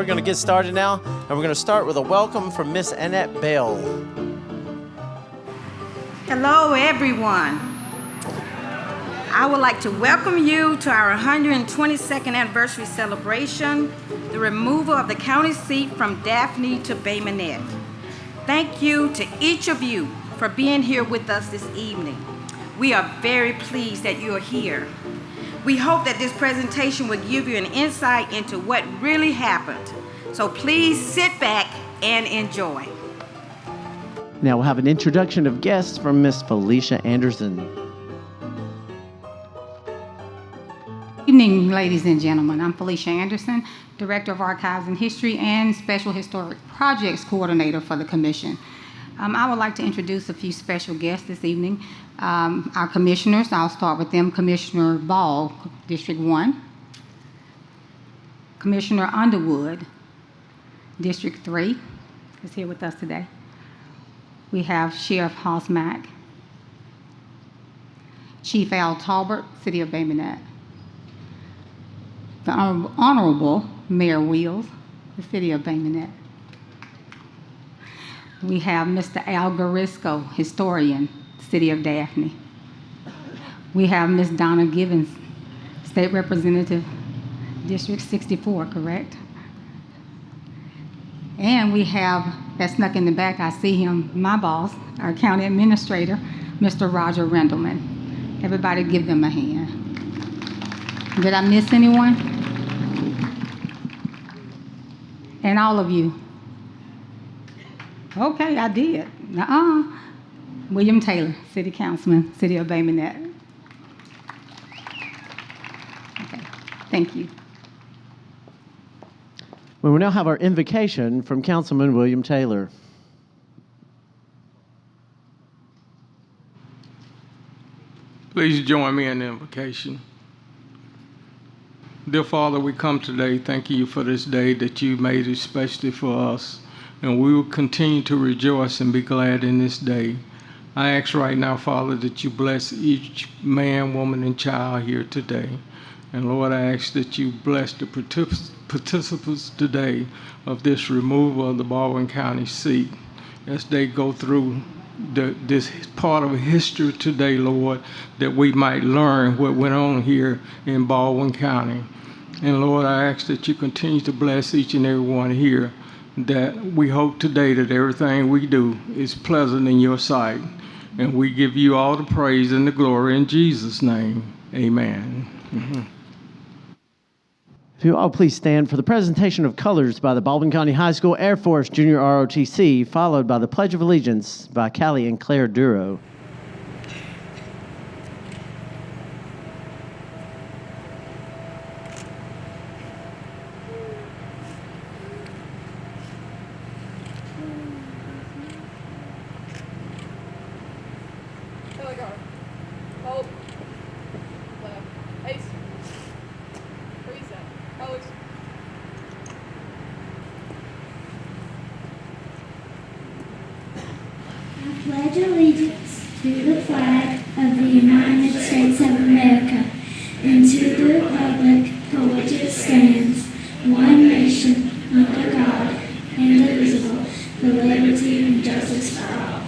going to get started now, and we're going to start with a welcome from Miss Annette Bell. Hello, everyone. I would like to welcome you to our 122nd anniversary celebration, the removal of the county seat from Daphne to Bay Minette. Thank you to each of you for being here with us this evening. We are very pleased that you are here. We hope that this presentation will give you an insight into what really happened. So please sit back and enjoy. Now we'll have an introduction of guests from Miss Felicia Anderson. Good evening, ladies and gentlemen. I'm Felicia Anderson, Director of Archives and History and Special Historic Projects Coordinator for the Commission. I would like to introduce a few special guests this evening. Our commissioners, I'll start with them. Commissioner Ball, District 1. Commissioner Underwood, District 3, is here with us today. We have Sheriff Hosmack, Chief Al Talbert, City of Bay Minette. The Honorable Mayor Wheels, the City of Bay Minette. We have Mr. Al Garisco, historian, City of Daphne. We have Ms. Donna Givens, State Representative, District 64, correct? And we have, that snuck in the back, I see him, my boss, our county administrator, Mr. Roger Rendleman. Everybody give them a hand. Did I miss anyone? And all of you. Okay, I did. William Taylor, City Councilman, City of Bay Minette. Okay, thank you. We will now have our invocation from Councilman William Taylor. Please join me in the invocation. Dear Father, we come today thanking you for this day that you made especially for us, and we will continue to rejoice and be glad in this day. I ask right now, Father, that you bless each man, woman, and child here today. And Lord, I ask that you bless the participants today of this removal of the Baldwin County seat as they go through this part of history today, Lord, that we might learn what went on here in Baldwin County. And Lord, I ask that you continue to bless each and every one here, that we hope today that everything we do is pleasant in your sight. And we give you all the praise and the glory in Jesus' name. Amen. Mm-hmm. If you all please stand for the presentation of colors by the Baldwin County High School Air Force Junior ROTC, followed by the Pledge of Allegiance by Callie and Claire Duro. Pledge allegiance to the flag of the United States of America and to the republic for which it stands, one nation, under God, indivisible, with liberty and justice for all.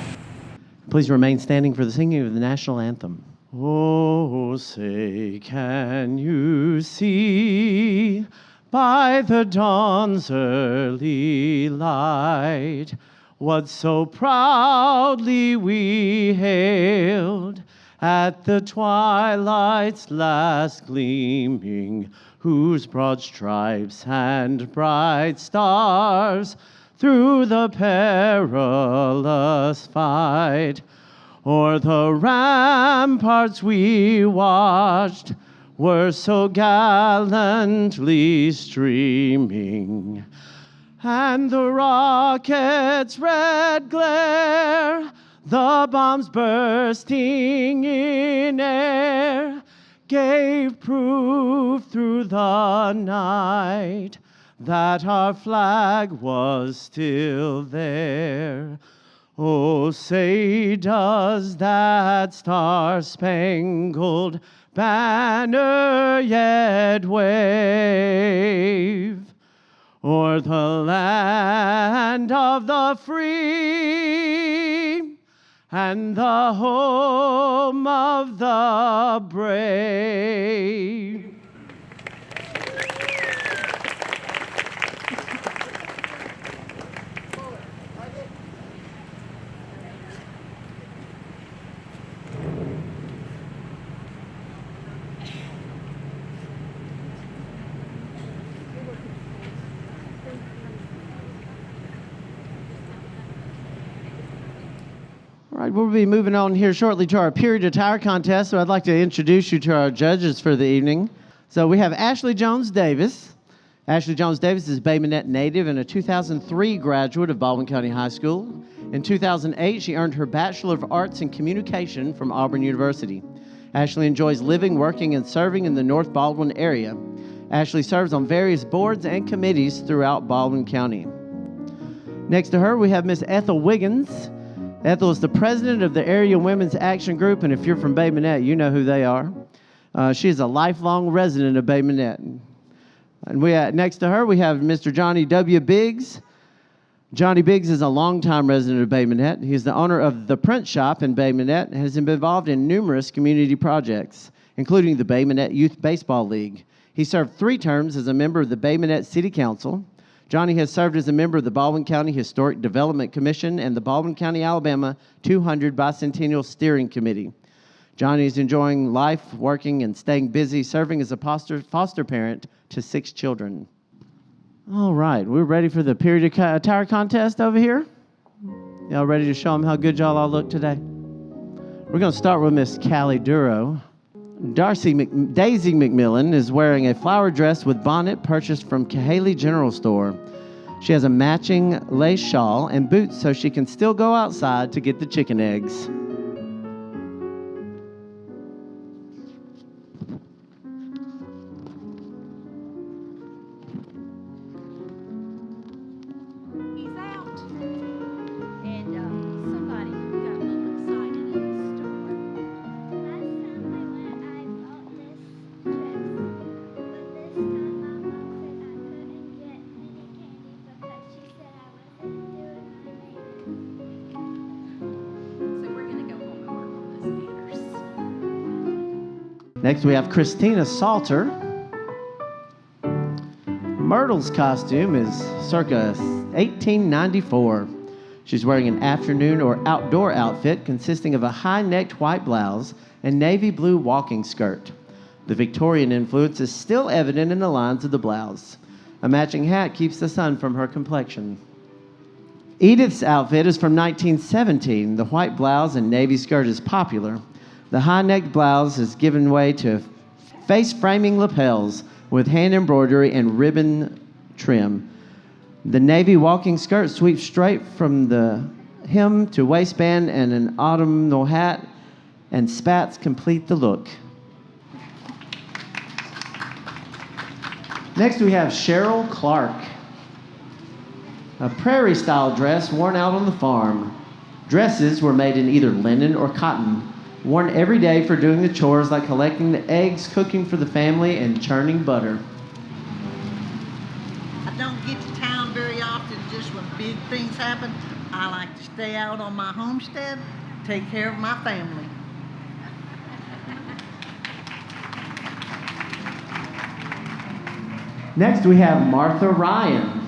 Please remain standing for the singing of the national anthem. Oh, say, can you see by the dawn's early light what so proudly we hailed at the twilight's last gleaming, whose broad stripes and bright stars through the perilous fight o'er the ramparts we watched were so gallantly streaming, and the rocket's red glare, the bombs bursting in air, gave proof through the night that our flag was still there. Oh, say, does that star-spangled banner yet wave o'er the land of the free and the home of the brave. All right, we'll be moving on here shortly to our period attire contest, so I'd like to introduce you to our judges for the evening. So we have Ashley Jones Davis. Ashley Jones Davis is Bay Minette native and a 2003 graduate of Baldwin County High School. In 2008, she earned her Bachelor of Arts in Communication from Auburn University. Ashley enjoys living, working, and serving in the North Baldwin area. Ashley serves on various boards and committees throughout Baldwin County. Next to her, we have Miss Ethel Wiggins. Ethel is the president of the Area Women's Action Group, and if you're from Bay Minette, you know who they are. She is a lifelong resident of Bay Minette. And next to her, we have Mr. Johnny W. Biggs. Johnny Biggs is a longtime resident of Bay Minette. He is the owner of the Print Shop in Bay Minette and has been involved in numerous community projects, including the Bay Minette Youth Baseball League. He served 3 terms as a member of the Bay Minette City Council. Johnny has served as a member of the Baldwin County Historic Development Commission and the Baldwin County, Alabama 200 Bicentennial Steering Committee. Johnny is enjoying life, working, and staying busy, serving as a foster parent to 6 children. All right, we're ready for the period attire contest over here. Y'all ready to show them how good y'all all look today? We're going to start with Miss Callie Duro. Daisy McMillan is wearing a flower dress with bonnet purchased from Cahaley General Store. She has a matching lace shawl and boots so she can still go outside to get the chicken eggs. He's out. And somebody got a little excited in the store. Last time I went, I bought this dress. But this time my mom said I couldn't get any candy because she said I wasn't doing my makeup. So we're going to go home and work on those ears. Next, we have Christina Salter. Myrtle's costume is circa 1894. She's wearing an afternoon or outdoor outfit consisting of a high-necked white blouse and navy blue walking skirt. The Victorian influence is still evident in the lines of the blouse. A matching hat keeps the sun from her complexion. Edith's outfit is from 1917. The white blouse and navy skirt is popular. The high-necked blouse has given way to face-framing lapels with hand embroidery and ribbon trim. The navy walking skirt sweeps straight from the hem to waistband, and an autumnal hat and spats complete the look. Next, we have Cheryl Clark. A prairie-style dress worn out on the farm. Dresses were made in either linen or cotton, worn every day for doing the chores like collecting the eggs, cooking for the family, and churning butter. I don't get to town very often, just when big things happen. I like to stay out on my homestead, take care of my family. Next, we have Martha Ryan.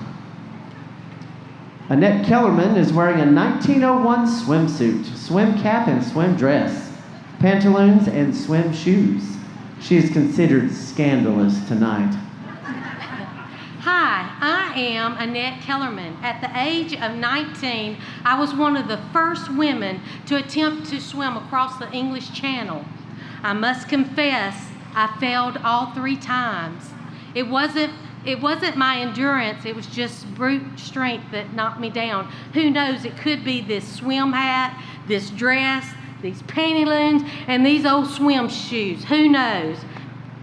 Annette Kellerman is wearing a 1901 swimsuit, swim cap and swim dress, pantaloons and swim shoes. She is considered scandalous tonight. Hi, I am Annette Kellerman. At the age of 19, I was one of the first women to attempt to swim across the English Channel. I must confess, I failed all 3 times. It wasn't my endurance, it was just brute strength that knocked me down. Who knows, it could be this swim hat, this dress, these pantaloons, and these old swim shoes. Who knows?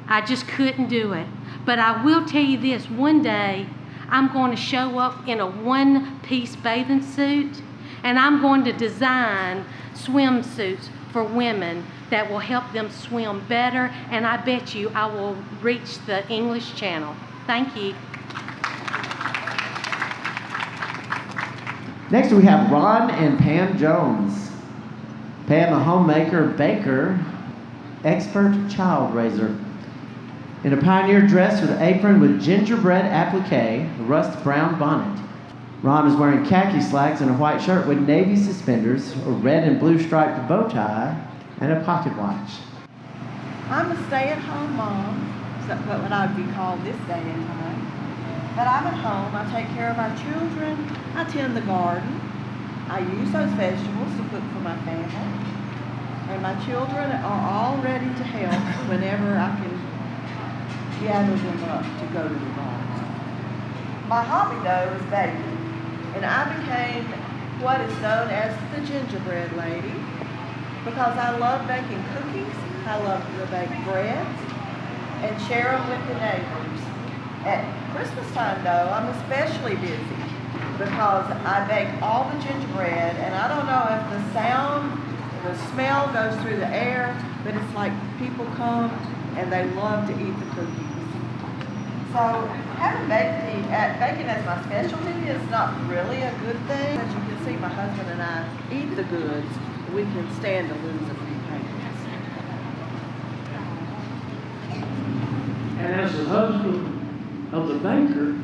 I just couldn't do it. But I will tell you this, one day I'm going to show up in a one-piece bathing suit, and I'm going to design swimsuits for women that will help them swim better, and I bet you I will reach the English Channel. Thank you. Next, we have Ron and Pam Jones. Pam, a homemaker, baker, expert child raiser. In a pioneer dress with apron with gingerbread applique, a rust brown bonnet. Ron is wearing khaki slacks and a white shirt with navy suspenders, a red and blue striped bow tie, and a pocket watch. I'm a stay-at-home mom, what I would be called this day and time. But I'm at home, I take care of our children, I tend the garden, I use those vegetables to cook for my family, and my children are all ready to help whenever I can gather them up to go to the garden. My hobby, though, is baking, and I became what is known as the gingerbread lady because I love baking cookies, I love to bake breads, and share them with the neighbors. At Christmas time, though, I'm especially busy because I bake all the gingerbread, and I don't know if the sound, the smell goes through the air, but it's like people come and they love to eat the cookies. So having baking as my specialty is not really a good thing. As you can see, my husband and I eat the goods. We can stand to lose a few pounds. And as the husband of the baker,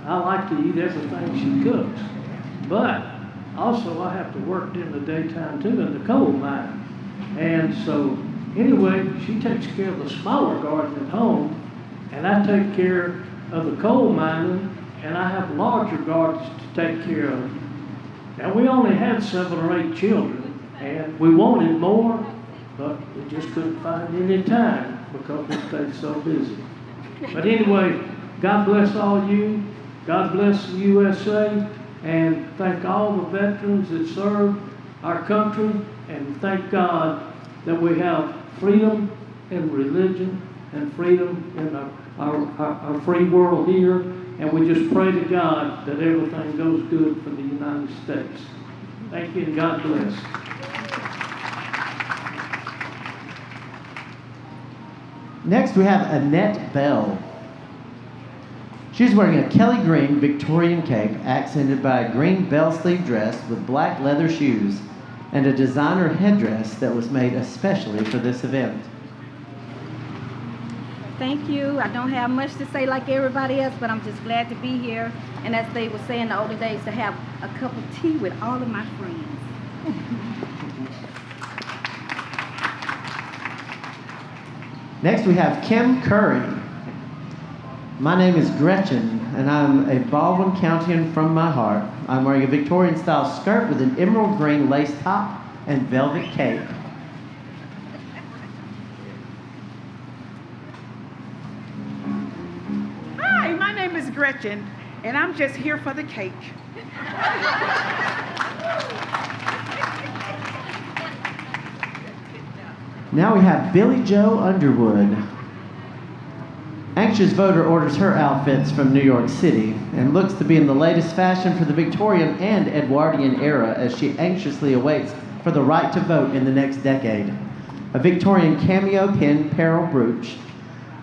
I like to eat everything she cooks. But also I have to work in the daytime too in the coal mine. And so anyway, she takes care of the smaller garden at home, and I take care of the coal mining, and I have larger gardens to take care of. Now we only had 7 or 8 children, and we wanted more, but we just couldn't find any time because we stayed so busy. But anyway, God bless all you. God bless the USA, and thank all the veterans that served our country, and thank God that we have freedom in religion and freedom in our free world here, and we just pray to God that everything goes good for the United States. Thank you, and God bless. Next, we have Annette Bell. She's wearing a Kelly green Victorian cape accented by a green bell sleeve dress with black leather shoes and a designer headdress that was made especially for this event. Thank you. I don't have much to say like everybody else, but I'm just glad to be here. And as they would say in the older days, to have a cup of tea with all of my friends. Next, we have Kim Curry. My name is Gretchen, and I'm a Baldwin Countian from my heart. I'm wearing a Victorian-style skirt with an emerald green lace top and velvet cape. Hi, my name is Gretchen, and I'm just here for the cake. Now we have Billy Joe Underwood. Anxious voter orders her outfits from New York City and looks to be in the latest fashion for the Victorian and Edwardian era as she anxiously awaits for the right to vote in the next decade. A Victorian cameo pin pearl brooch,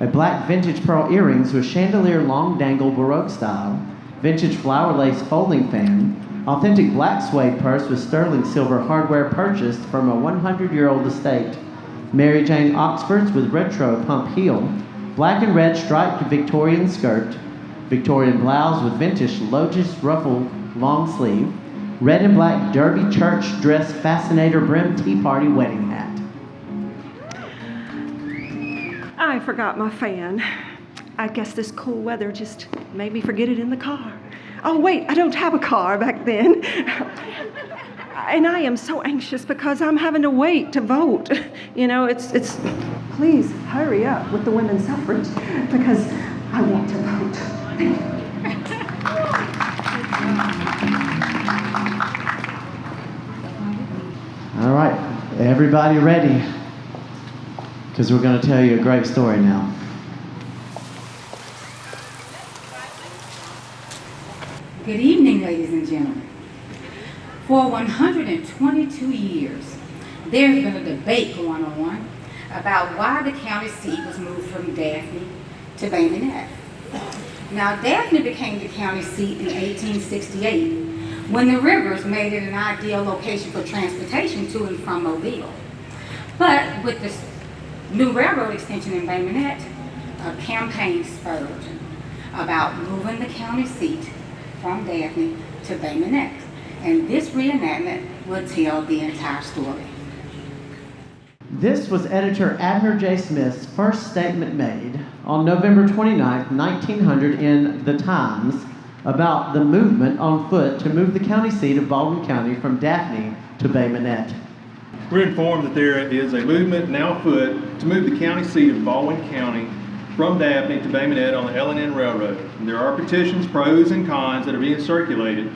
a black vintage pearl earrings with chandelier long dangle Baroque style, vintage flower lace folding fan, authentic black suede purse with sterling silver hardware purchased from a 100-year-old estate, Mary Jane Oxfords with retro pump heel, black and red striped Victorian skirt, Victorian blouse with vintage Lotus ruffle long sleeve, red and black derby church dress fascinator brim tea party wedding hat. I forgot my fan. I guess this cool weather just made me forget it in the car. Oh wait, I don't have a car back then. And I am so anxious because I'm having to wait to vote. You know, it's please hurry up with the women's suffrage because I want to vote. All right, everybody ready? Because we're going to tell you a great story now. Good evening, ladies and gentlemen. For 122 years, there's been a debate going on about why the county seat was moved from Daphne to Bay Minette. Now, Daphne became the county seat in 1868 when the rivers made it an ideal location for transportation to and from Mobile. But with this new railroad extension in Bay Minette, a campaign spurred about moving the county seat from Daphne to Bay Minette. And this reenactment will tell the entire story. This was editor Abner J. Smith's first statement made on November 29, 1900 in The Times about the movement on foot to move the county seat of Baldwin County from Daphne to Bay Minette. We're informed that there is a movement now afoot to move the county seat of Baldwin County from Daphne to Bay Minette on the L&N Railroad. And there are petitions, pros and cons, that are being circulated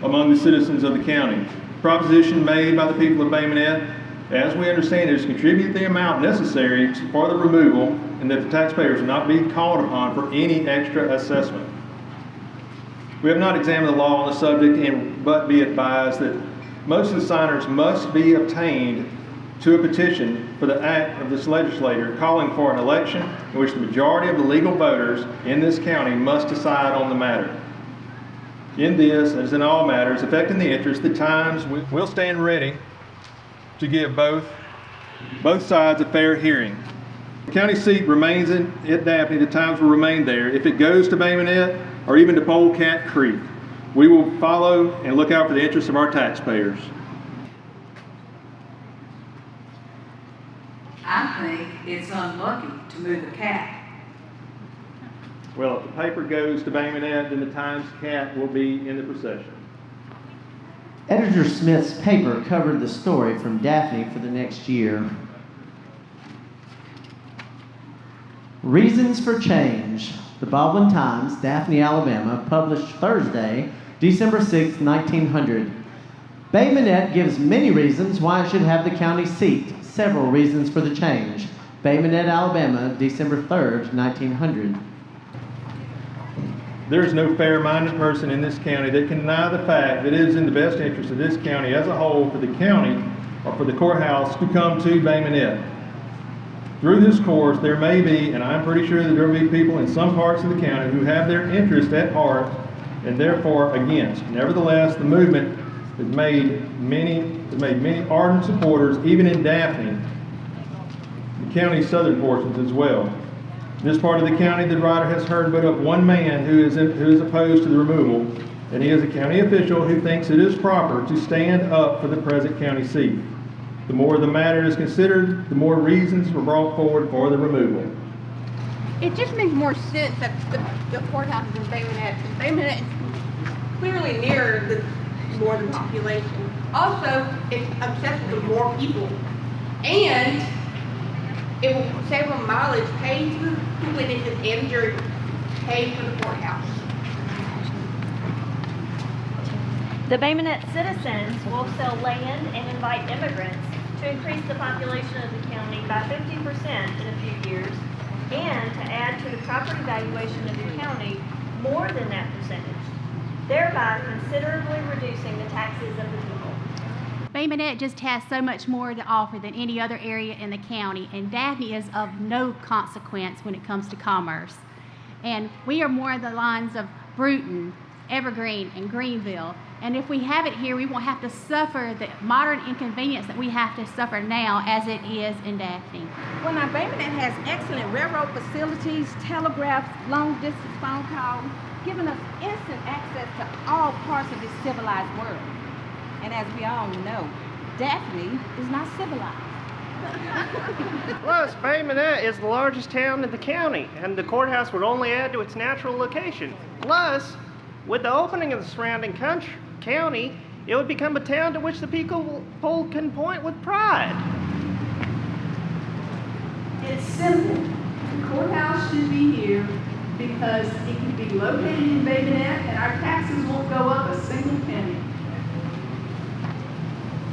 among the citizens of the county. Proposition made by the people of Bay Minette, as we understand it, is to contribute the amount necessary for the removal and that the taxpayers will not be called upon for any extra assessment. We have not examined the law on the subject, but be advised that most of the signers must be obtained to a petition for the act of this legislature calling for an election in which the majority of the legal voters in this county must decide on the matter. In this, as in all matters affecting the interest, the Times will stand ready to give both sides a fair hearing. The county seat remains at Daphne. The Times will remain there. If it goes to Bay Minette or even to Polecat Creek, we will follow and look out for the interests of our taxpayers. I think it's unlucky to move the cat. Well, if the paper goes to Bay Minette, then the Times cat will be in the procession. Editor Smith's paper covered the story from Daphne for the next year. Reasons for Change. The Baldwin Times, Daphne, Alabama, published Thursday, December 6, 1900. Bay Minette gives many reasons why it should have the county seat. Several reasons for the change. Bay Minette, Alabama, December 3rd, 1900. There is no fair-minded person in this county that can deny the fact that it is in the best interest of this county as a whole for the county or for the courthouse to come to Bay Minette. Through this course, there may be, and I'm pretty sure that there will be people in some parts of the county who have their interest at heart and therefore against. Nevertheless, the movement has made many ardent supporters, even in Daphne, the county's southern portions as well. This part of the county, the writer has heard but of one man who is opposed to the removal, and he is a county official who thinks it is proper to stand up for the present county seat. The more the matter is considered, the more reasons were brought forward for the removal. It just makes more sense that the courthouse is in Bay Minette. Bay Minette is clearly nearer the northern population. Also, it's accessible to more people. And it will save on mileage paid to the witnesses and jury paid for the courthouse. The Bay Minette citizens will sell land and invite immigrants to increase the population of the county by 50% in a few years, and to add to the property valuation of the county more than that percentage, thereby considerably reducing the taxes of the people. Bay Minette just has so much more to offer than any other area in the county, and Daphne is of no consequence when it comes to commerce. And we are more of the lines of Bruton, Evergreen, and Greenville. And if we have it here, we won't have to suffer the modern inconvenience that we have to suffer now as it is in Daphne. Well, now, Bay Minette has excellent railroad facilities, telegraphs, long-distance phone calls, giving us instant access to all parts of this civilized world. And as we all know, Daphne is not civilized. Plus, Bay Minette is the largest town in the county, and the courthouse would only add to its natural location. Plus, with the opening of the surrounding county, it would become a town to which the people can point with pride. It's simple. The courthouse should be here because it can be located in Bay Minette and our taxes won't go up a single penny.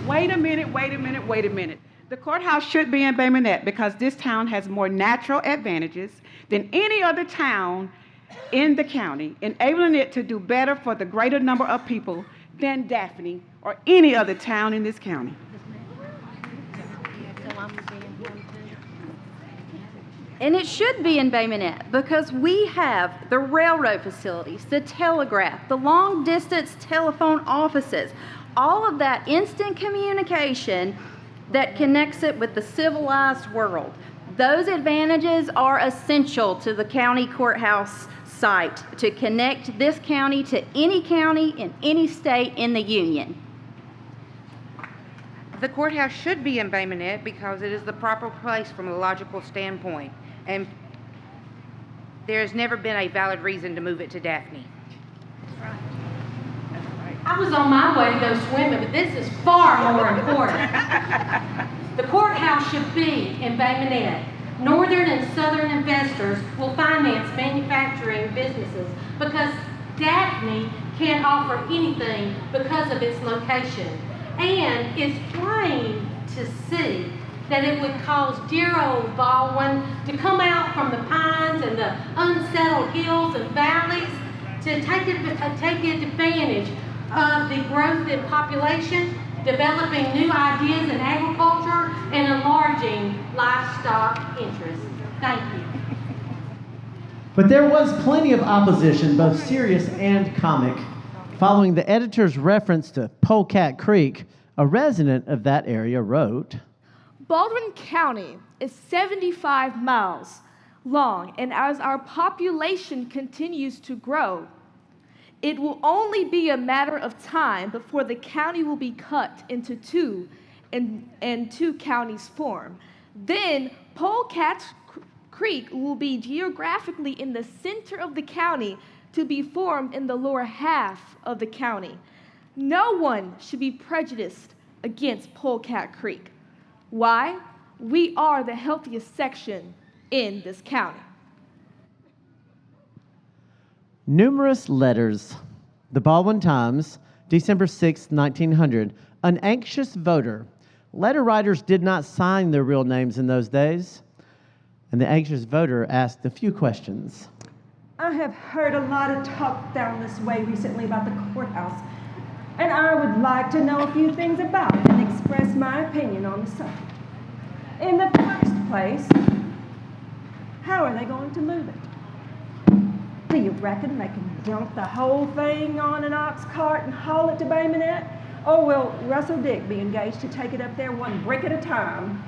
Wait a minute. The courthouse should be in Bay Minette because this town has more natural advantages than any other town in the county, enabling it to do better for the greater number of people than Daphne or any other town in this county. And it should be in Bay Minette because we have the railroad facilities, the telegraph, the long distance telephone offices, all of that instant communication that connects it with the civilized world. Those advantages are essential to the county courthouse site to connect this county to any county in any state in the union. The courthouse should be in Bay Minette because it is the proper place from a logical standpoint, and there has never been a valid reason to move it to Daphne. I was on my way to go swimming, but this is far more important. The courthouse should be in Bay Minette. Northern and southern investors will finance manufacturing businesses because Daphne can't offer anything because of its location. And it's plain to see that it would cause dear old Baldwin to come out from the pines and the unsettled hills and valleys to take advantage of the growth in population, developing new ideas in agriculture, and enlarging livestock interests. Thank you. But there was plenty of opposition, both serious and comic. Following the editor's reference to Polecat Creek, a resident of that area wrote, Baldwin County is 75 miles long, and as our population continues to grow, it will only be a matter of time before the county will be cut into two and two counties form. Then Polecat Creek will be geographically in the center of the county to be formed in the lower half of the county. No one should be prejudiced against Polecat Creek. Why? We are the healthiest section in this county. Numerous letters. The Baldwin Times, December 6, 1900. An anxious voter. Letter writers did not sign their real names in those days. And the anxious voter asked a few questions. I have heard a lot of talk down this way recently about the courthouse, and I would like to know a few things about it and express my opinion on the subject. In the first place, how are they going to move it? Do you reckon they can dump the whole thing on an ox cart and haul it to Bay Minette? Or will Russell Dick be engaged to take it up there one brick at a time?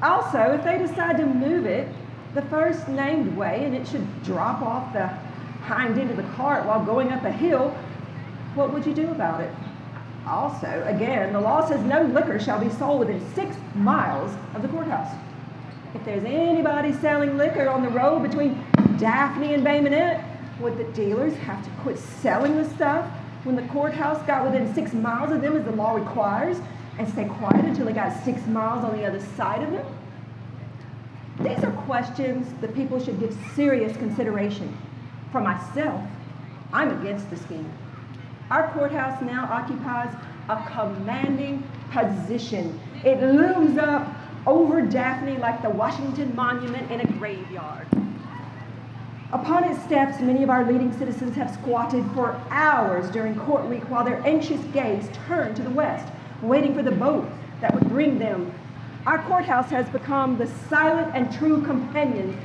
Also, if they decide to move it the first named way and it should drop off the hind end of the cart while going up a hill, what would you do about it? Also, again, the law says no liquor shall be sold within 6 miles of the courthouse. If there's anybody selling liquor on the road between Daphne and Bay Minette, would the dealers have to quit selling the stuff when the courthouse got within 6 miles of them as the law requires and stay quiet until they got 6 miles on the other side of them? These are questions that people should give serious consideration. For myself, I'm against the scheme. Our courthouse now occupies a commanding position. It looms up over Daphne like the Washington Monument in a graveyard. Upon its steps, many of our leading citizens have squatted for hours during court week while their anxious gaze turned to the west, waiting for the boat that would bring them. Our courthouse has become the silent and true companion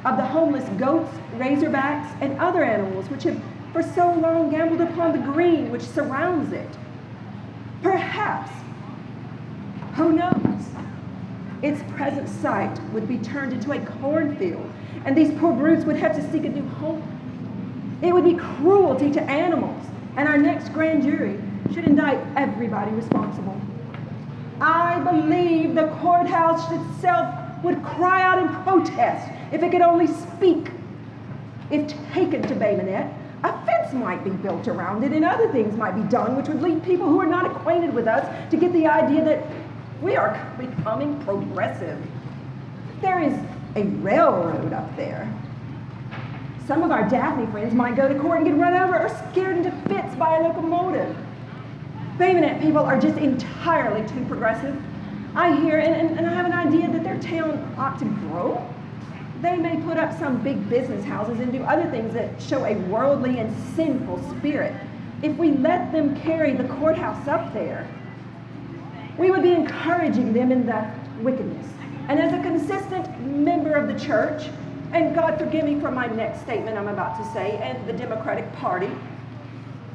of the homeless goats, razorbacks, and other animals which have for so long gambled upon the green which surrounds it. Perhaps, who knows, its present site would be turned into a cornfield, and these poor brutes would have to seek a new home. It would be cruelty to animals, and our next grand jury should indict everybody responsible. I believe the courthouse itself would cry out in protest if it could only speak. If taken to Bay Minette, a fence might be built around it and other things might be done which would lead people who are not acquainted with us to get the idea that we are becoming progressive. There is a railroad up there. Some of our Daphne friends might go to court and get run over or scared into fits by a locomotive. Bay Minette people are just entirely too progressive. I hear and I have an idea that their town ought to grow. They may put up some big business houses and do other things that show a worldly and sinful spirit. If we let them carry the courthouse up there, we would be encouraging them in the wickedness. And as a consistent member of the church, and God forgive me for my next statement I'm about to say, and the Democratic Party,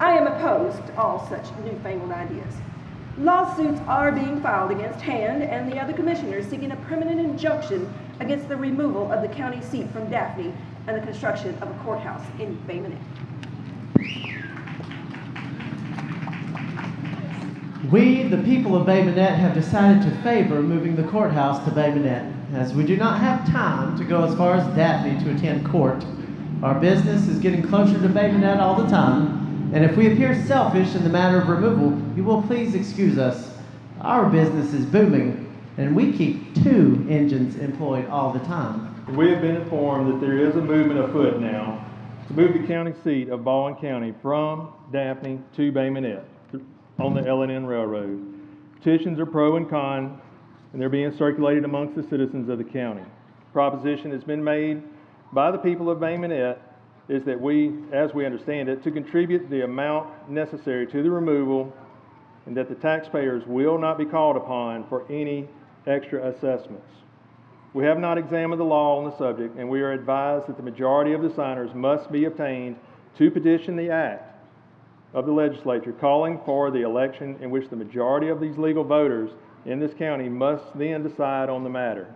I am opposed to all such newfangled ideas. Lawsuits are being filed against Hand and the other commissioners seeking a permanent injunction against the removal of the county seat from Daphne and the construction of a courthouse in Bay Minette. We, the people of Bay Minette, have decided to favor moving the courthouse to Bay Minette, as we do not have time to go as far as Daphne to attend court. Our business is getting closer to Bay Minette all the time, and if we appear selfish in the matter of removal, you will please excuse us. Our business is booming, and we keep 2 engines employed all the time. We have been informed that there is a movement afoot now to move the county seat of Baldwin County from Daphne to Bay Minette on the L&N Railroad. Petitions are pro and con, and they're being circulated amongst the citizens of the county. Proposition has been made by the people of Bay Minette is that we, as we understand it, to contribute the amount necessary to the removal, and that the taxpayers will not be called upon for any extra assessments. We have not examined the law on the subject, and we are advised that the majority of the signers must be obtained to petition the act of the legislature calling for the election in which the majority of these legal voters in this county must then decide on the matter.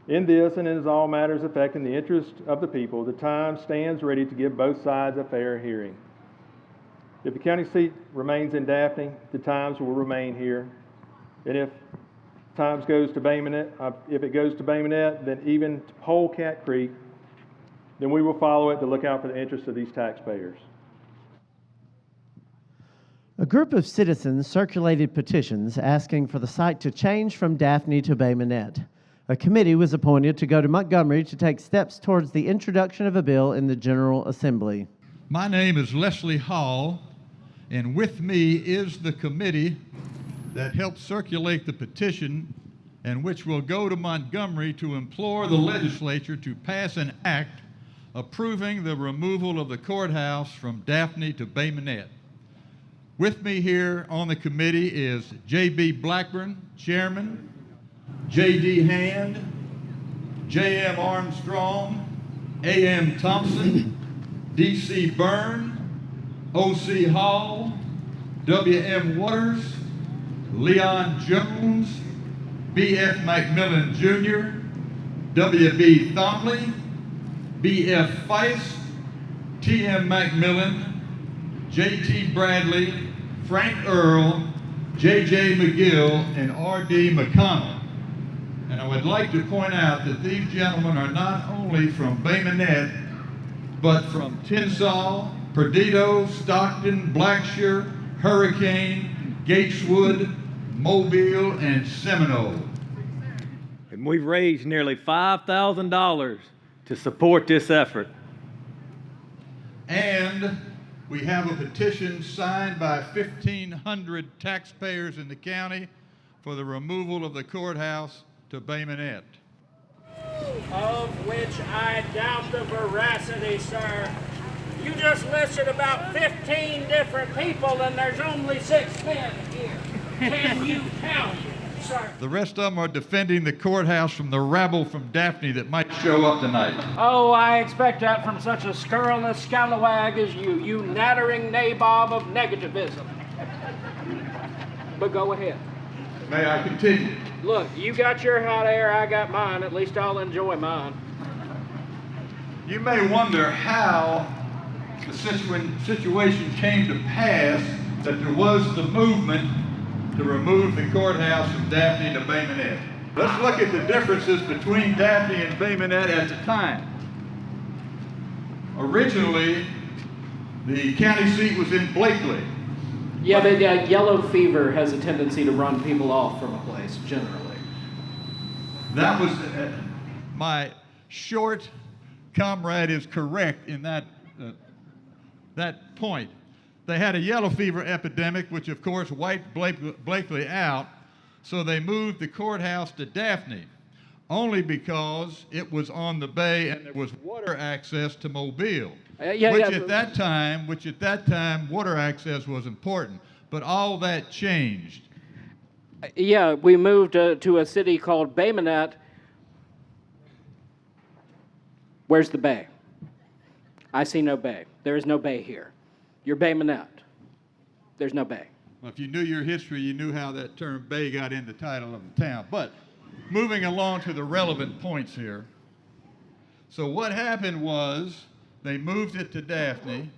In this and in all matters affecting the interest of the people, the time stands ready to give both sides a fair hearing. If the county seat remains in Daphne, the Times will remain here. And if Times goes to Bay Minette, if it goes to Bay Minette, then even to Polecat Creek, then we will follow it to look out for the interests of these taxpayers. A group of citizens circulated petitions asking for the site to change from Daphne to Bay Minette. A committee was appointed to go to Montgomery to take steps towards the introduction of a bill in the General Assembly. My name is Leslie Hall, and with me is the committee that helped circulate the petition and which will go to Montgomery to implore the legislature to pass an act approving the removal of the courthouse from Daphne to Bay Minette. With me here on the committee is J.B. Blackburn, Chairman, J.D. Hand, J.M. Armstrong, A.M. Thompson, D.C. Byrne, O.C. Hall, W.M. Waters, Leon Jones, B.F. McMillan Jr., W.B. Thomley, B.F. Feist, T.M. McMillan, J.T. Bradley, Frank Earl, J.J. McGill, and R.D. McConnell. And I would like to point out that these gentlemen are not only from Bay Minette, but from Tinsall, Perdido, Stockton, Blackshear, Hurricane, Gateswood, Mobile, and Seminole. And we've raised nearly $5,000 to support this effort. And we have a petition signed by 1,500 taxpayers in the county for the removal of the courthouse to Bay Minette. Of which I doubt the veracity, sir. You just listed about 15 different people and there's only 6 men here. Can you count, sir? The rest of them are defending the courthouse from the rabble from Daphne that might show up tonight. Oh, I expect that from such a scurrilous scalawag as you nattering nabob of negativism. But go ahead. May I continue? Look, you got your hot air, I got mine. At least I'll enjoy mine. You may wonder how the situation came to pass that there was the movement to remove the courthouse from Daphne to Bay Minette. Let's look at the differences between Daphne and Bay Minette at the time. Originally, the county seat was in Blakely. Yeah, but yellow fever has a tendency to run people off from a place, generally. That was, my short comrade is correct in that point. They had a yellow fever epidemic, which of course wiped Blakely out, so they moved the courthouse to Daphne, only because it was on the bay and there was water access to Mobile. Which at that time, water access was important. But all that changed. Yeah, we moved to a city called Bay Minette. Where's the bay? I see no bay. There is no bay here. You're Bay Minette. There's no bay. Well, if you knew your history, you knew how that term bay got in the title of the town. But moving along to the relevant points here. So what happened was they moved it to Daphne,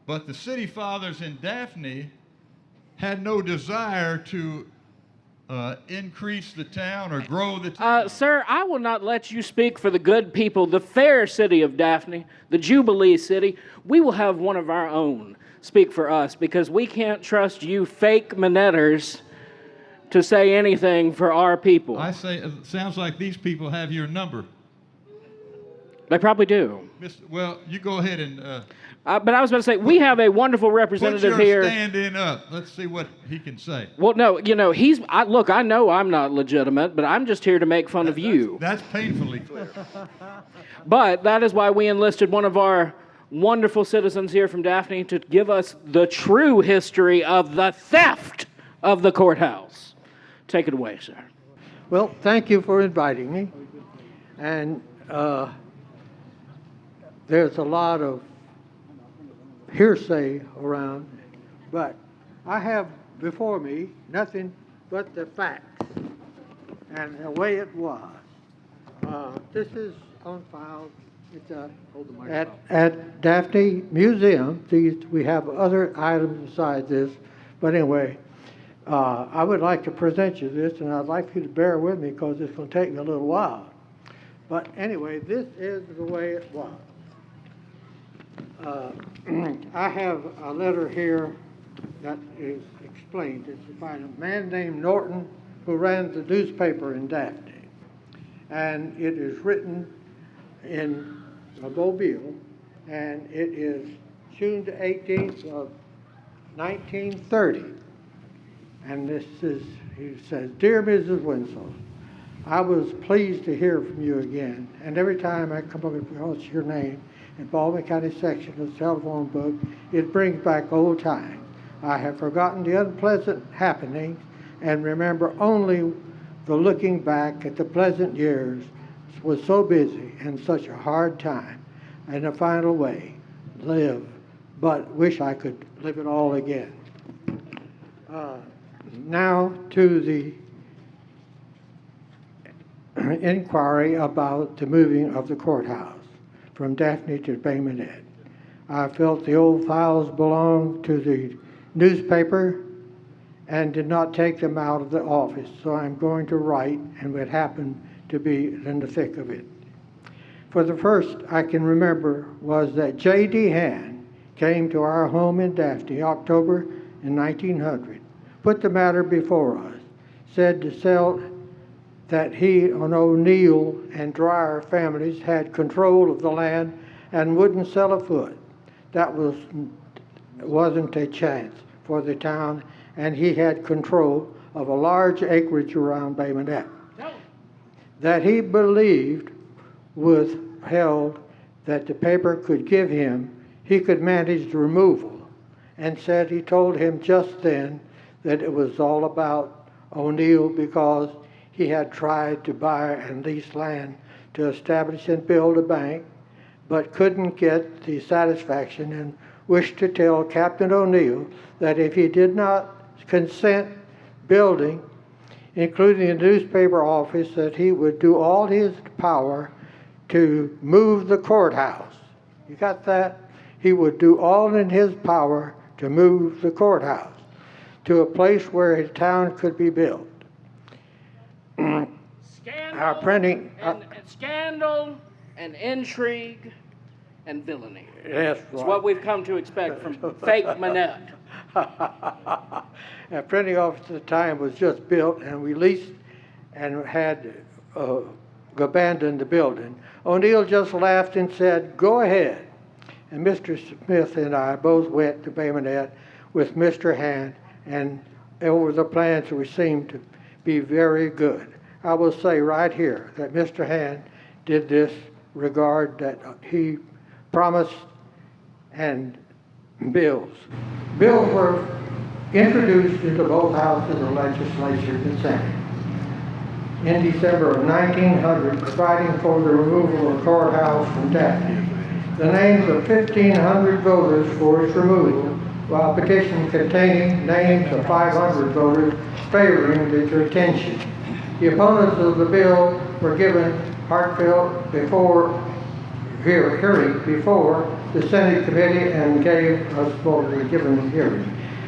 but the city fathers in Daphne had no desire to increase the town or grow the town. Sir, I will not let you speak for the good people, the fair city of Daphne, the Jubilee city. We will have one of our own speak for us because we can't trust you fake Minetters to say anything for our people. I say, it sounds like these people have your number. They probably do. Well, you go ahead and... but I was about to say, we have a wonderful representative put your here. stand-in up. Let's see what he can say. Well, no, you know, look, I know I'm not legitimate, but I'm just here to make fun of you. That's painfully clear. But that is why we enlisted one of our wonderful citizens here from Daphne to give us the true history of the theft of the courthouse. Take it away, sir. Well, thank you for inviting me. And there's a lot of hearsay around, but I have before me nothing but the facts and the way it was. This is on file. It's at Daphne Museum. We have other items besides this, but anyway, I would like to present you this, and I'd like you to bear with me because it's going to take me a little while. But anyway, this is the way it was. I have a letter here that is explained. It's by a man named Norton who ran the newspaper in Daphne. And it is written in Mobile, and it is June the 18th of 1930. And this is, he says, Dear Mrs. Winslow, I was pleased to hear from you again, and every time I come up across your name in Baldwin County section of the telephone book, it brings back old times. I have forgotten the unpleasant happenings and remember only the looking back at the pleasant years was so busy and such a hard time. In a final way, live, but wish I could live it all again. Now to the inquiry about the moving of the courthouse from Daphne to Bay Minette. I felt the old files belonged to the newspaper and did not take them out of the office, so I'm going to write, and what happened to be in the thick of it. For the first I can remember was that J.D. Hand came to our home in Daphne, October in 1900, put the matter before us, said to sell that he and O'Neill and Dreyer families had control of the land and wouldn't sell a foot. That wasn't a chance for the town, and he had control of a large acreage around Bay Minette. That he believed withheld that the paper could give him, he could manage the removal, and said he told him just then that it was all about O'Neill because he had tried to buy and lease land to establish and build a bank, but couldn't get the satisfaction and wished to tell Captain O'Neill that if he did not consent building, including the newspaper office, that he would do all his power to move the courthouse. You got that? He would do all in his power to move the courthouse to a place where a town could be built. Our printing... Scandal and intrigue and villainy. Yes, It's right. what we've come to expect from fake Minette. Our printing office at the time was just built, and we leased and had abandoned the building. O'Neill just laughed and said, "Go ahead." And Mr. Smith and I both went to Bay Minette with Mr. Hand, and over the plans which seemed to be very good. I will say right here that Mr. Hand did this regard that he promised and bills. Bills were introduced into both houses of the legislature and Senate in December of 1900, providing for the removal of the courthouse from Daphne. The names of 1,500 voters for its removal, while petition containing names of 500 voters favoring its retention. The opponents of the bill were given heartfelt hearing before the Senate committee and were given a hearing.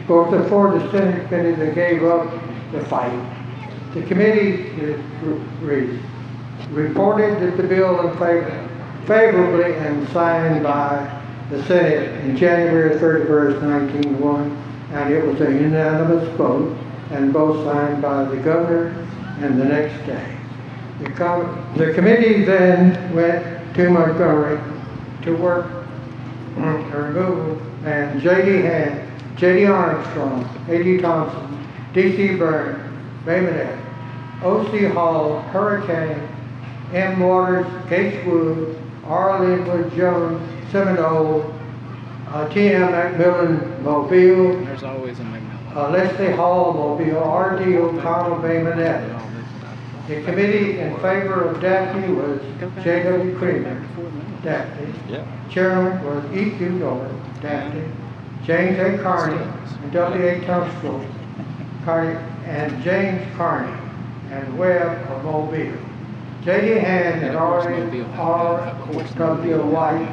But before the Senate committee, they gave up the fight. The committee reported that the bill favorably and signed by the Senate in January 31st, 1901, and it was a unanimous vote, and both signed by the governor and the next day. The committee then went to Montgomery to work on the removal, and J.D. Hand, J.D. Armstrong, A.D. Thompson, D.C. Byrne, Bay Minette, O.C. Hall, Hurricane, M. Waters, Gates Wood, R. Linwood Jones, Seminole, T.M. McMillan, Mobile. There's always a McMillan. Leslie Hall, Mobile, R.D. O'Connell, Bay Minette. The committee in favor of Daphne was J.W. Creamer, Daphne. Chairman was E.Q. Dolan, Daphne. James A. Carney and W.A. Tunstall, Carney, and James Carney and Webb of Mobile. J.D. Hand and R.W. White,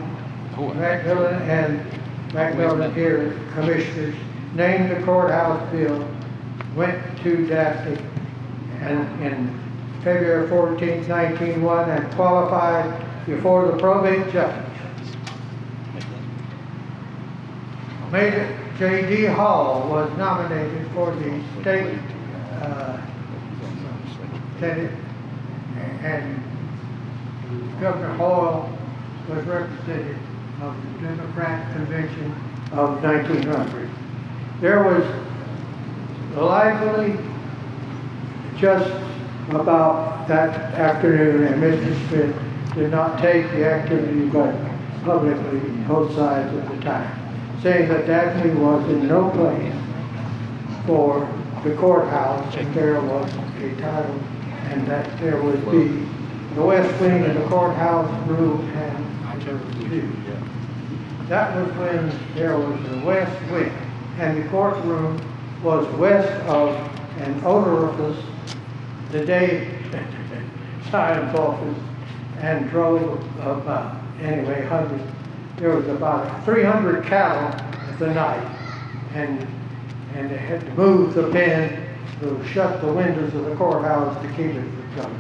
Macmillan and Macmillan here, commissioners, named the courthouse bill, went to Daphne and in February 14, 1901, and qualified before the probate judge. Major J.D. Hall was nominated for the state Senate, and Governor Hall was representative of the Democrat Convention of 1900. There was lively just about that afternoon, and Mr. Smith did not take the activity but publicly both sides at the time, saying that Daphne was in no place for the courthouse, and there was a title, and that there would be the west wing of the courthouse ruled and used. That was when there was the west wing, and the courtroom was west of an orifice, the day Simon's office, and drove about, anyway, hundreds. There was about 300 cattle at the night, and they had to move the pen to shut the windows of the courthouse to keep it from coming.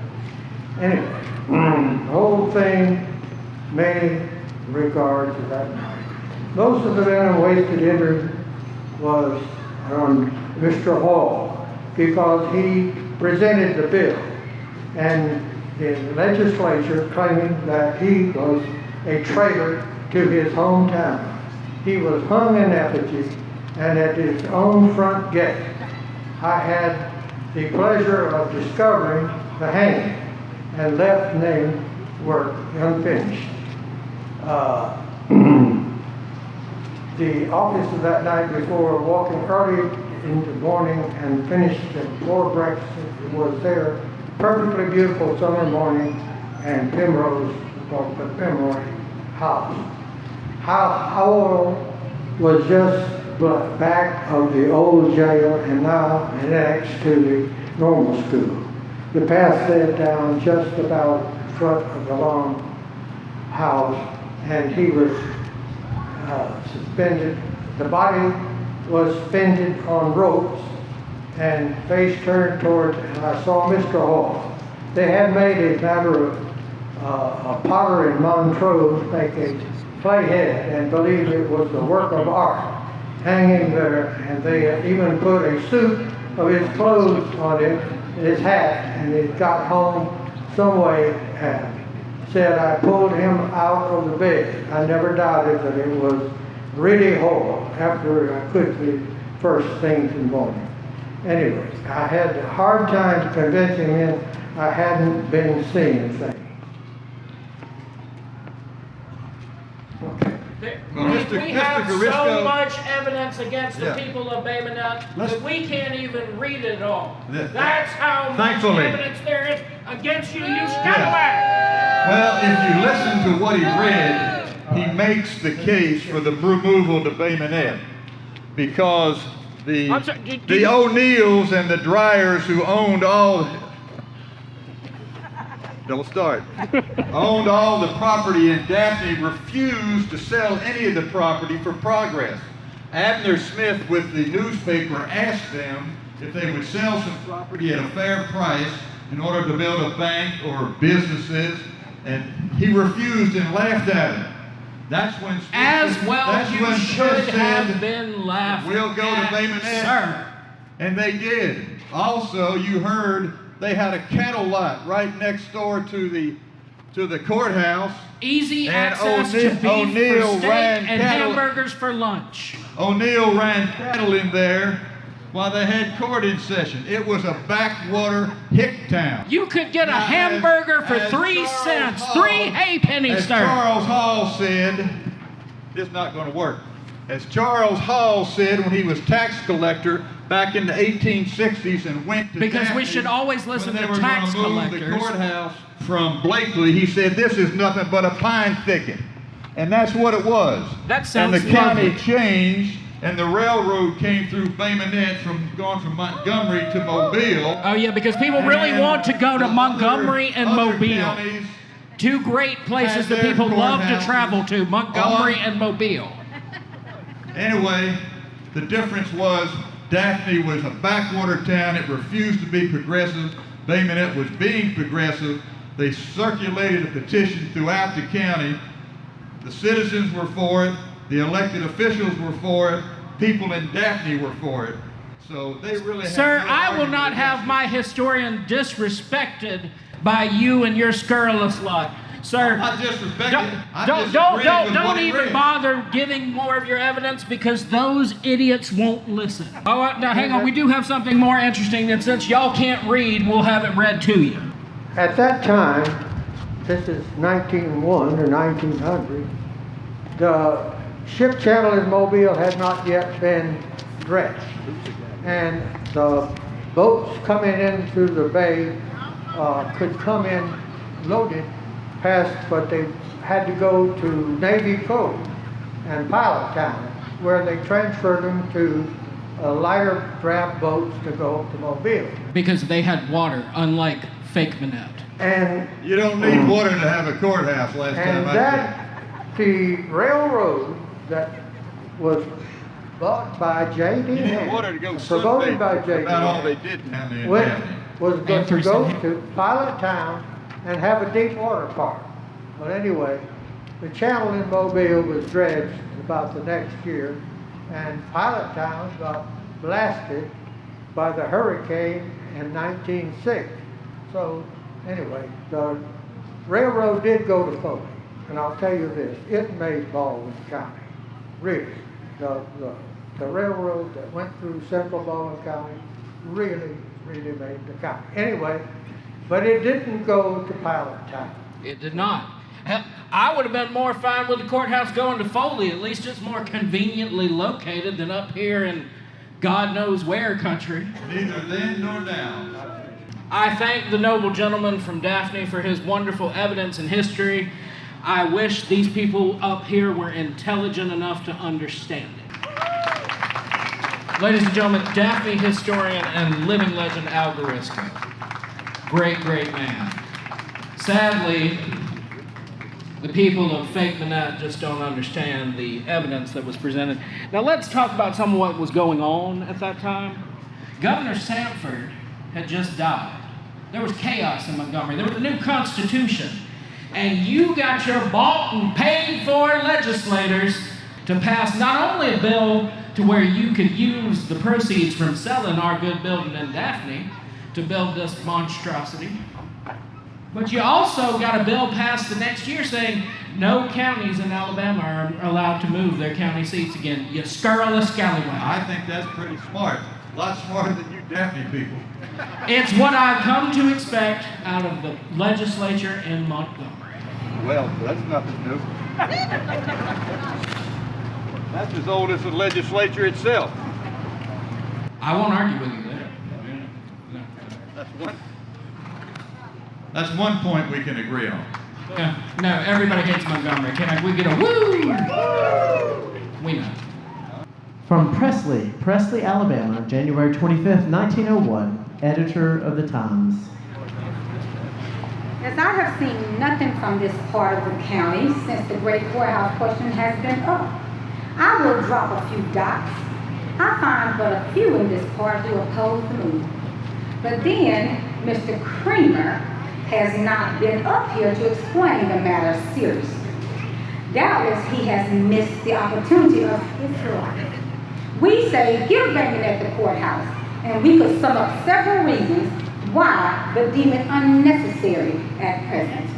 Anyway, the whole thing made regard to that night. Most of the men wasted energy was on Mr. Hall, because he presented the bill, and the legislature claiming that he was a traitor to his hometown. He was hung in effigy, and at his own front gate, I had the pleasure of discovering the hanging and left name work unfinished. The office of that night before walking early in the morning and finished before breakfast was there. Perfectly beautiful summer morning, and Pemrose House. Howell was just back of the old jail and now next to the normal school. The path led down just about in front of the long house, and he was suspended. The body was suspended on ropes and face turned toward, and I saw Mr. Hall. They had made a matter of a potter in Montrose make a playhead and believed it was the work of art hanging there, and they had even put a suit of his clothes on it, his hat, and he got home some way and said, I pulled him out of the bed. I never doubted that it was really Hall after I quickly first things in the morning. Anyway, I had a hard time convincing him I hadn't been seeing things. We have so Garisco- much evidence against the Yeah. people of Bay Minette Let's- that we can't even read it all. Yeah. That's how much Thankfully. evidence there is against you, you scallywag. Well, if you listen to what he read, he makes the case for the removal to Bay Minette because I'm sorry, did the you- O'Neills and the Dryers who owned all, don't start, owned all the property in Daphne refused to sell any of the property for progress. Abner Smith with the newspaper asked them if they would sell some property at a fair price in order to build a bank or businesses, and he refused and laughed at him. That's when Smith, As well that's you when should Smith have said, been laughed we'll go at, to Bay Minette. sir. And they did. Also, you heard they had a cattle lot right next door to the courthouse. Easy And access to beef O'Neill for steak ran and cattle- hamburgers for lunch. O'Neill ran cattle in there while they had court in session. It was a backwater hick town. You could get a Now, hamburger for as 3 Charles cents, Hall- 3 halfpennies, As sir. Charles Hall said, it's not going to work. As Charles Hall said when he was tax collector back in the 1860s and went to Because we Daphne should always listen when they to were tax gonna move collectors. the courthouse from Blakely, he said this is nothing but a pine thicket. And that's what it was. That sounds And the county lovely. changed and the railroad came through Bay Minette going from Montgomery to Mobile. Oh yeah, because people really And want to go to the Montgomery and other Mobile. counties Two great places had that their people love to courthouses travel to, Montgomery on- and Mobile. Anyway, the difference was Daphne was a backwater town. It refused to be progressive. Bay Minette was being progressive. They circulated a petition throughout the county. The citizens were for it. The elected officials were for it. People in Daphne were for it. So they really had Sir, no I will argument not against have my historian disrespected by you and your scurrilous lot. Sir, I'm not disrespecting. I'm don't disagreeing with what he even read. bother giving more of your evidence because those idiots won't listen. Oh, now hang on, we do have something more interesting, and since y'all can't read, we'll have it read to you. At that time, this is 1901 or 1900, the ship channel in Mobile had not yet been dredged. And the boats coming in through the bay could come in loaded past, but they had to go to Navy Cove and Pilot Town, where they transferred them to lighter draft boats to go to Mobile. Because they had water, unlike fake Minette. And You don't need water to have a courthouse last And time I checked. the railroad that was bought by J.D. You need Henry, water to go promoted by Sunday. J.D. About all Henry, they did down there in was Daphne. going to go to Pilot Town and have a deep water park. But anyway, the channel in Mobile was dredged about the next year, and Pilot Town got blasted by the hurricane in 1906. So anyway, the railroad did go to Foley, and I'll tell you this, it made Baldwin County. Really, the railroad that went through central Baldwin County really made the county. Anyway, but it didn't go to Pilot Town. It did not. Hell, I would have been more fine with the courthouse going to Foley. At least it's more conveniently located than up here in God knows where country. Neither then nor now. I thank the noble gentleman from Daphne for his wonderful evidence and history. I wish these people up here were intelligent enough to understand it. Ladies and gentlemen, Daphne historian and living legend Al Garisco. Great man. Sadly, the people of fake Minette just don't understand the evidence that was presented. Now let's talk about some of what was going on at that time. Governor Sanford had just died. There was chaos in Montgomery. There was a new constitution. And you got your bought and paid for legislators to pass not only a bill to where you could use the proceeds from selling our good building in Daphne to build this monstrosity, but you also got a bill passed the next year saying no counties in Alabama are allowed to move their county seats again. You scurrilous scallywag. I think that's pretty smart. A lot smarter than you Daphne people. It's what I've come to expect out of the legislature in Montgomery. Well, that's nothing new. That's as old as the legislature itself. I won't argue with you there. That's one point we can agree on. No, everybody hates Montgomery. We get a woo? We know. From Presley, Alabama, January 25th, 1901, editor of the Times. As I have seen nothing from this part of the county since the great courthouse question has been up, I will drop a few dots. I find but a few in this part who oppose the move. But then, Mr. Creamer has not been up here to explain the matter seriously. Doubtless he has missed the opportunity of his life. We say give Bangor the courthouse, and we could sum up several reasons why, but deem it unnecessary at present.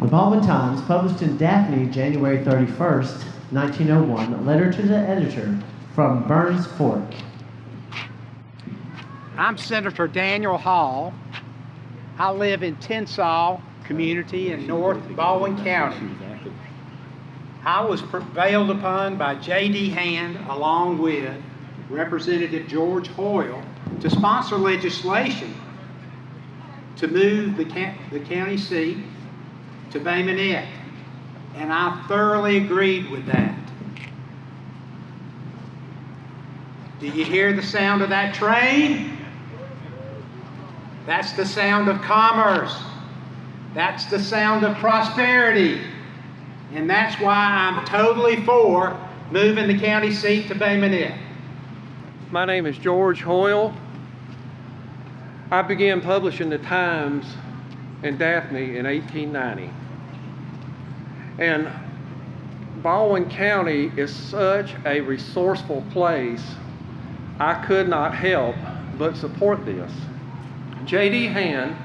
The Baldwin Times published in Daphne, January 31st, 1901, a letter to the editor from Burns Fork. I'm Senator Daniel Hall. I live in Tensall community in North Baldwin County. I was prevailed upon by J.D. Hand along with Representative George Hoyle to sponsor legislation to move the county seat to Bay Minette, and I thoroughly agreed with that. Do you hear the sound of that train? That's the sound of commerce. That's the sound of prosperity. And that's why I'm totally for moving the county seat to Bay Minette. My name is George Hoyle. I began publishing the Times in Daphne in 1890. And Baldwin County is such a resourceful place, I could not help but support this. J.D. Hand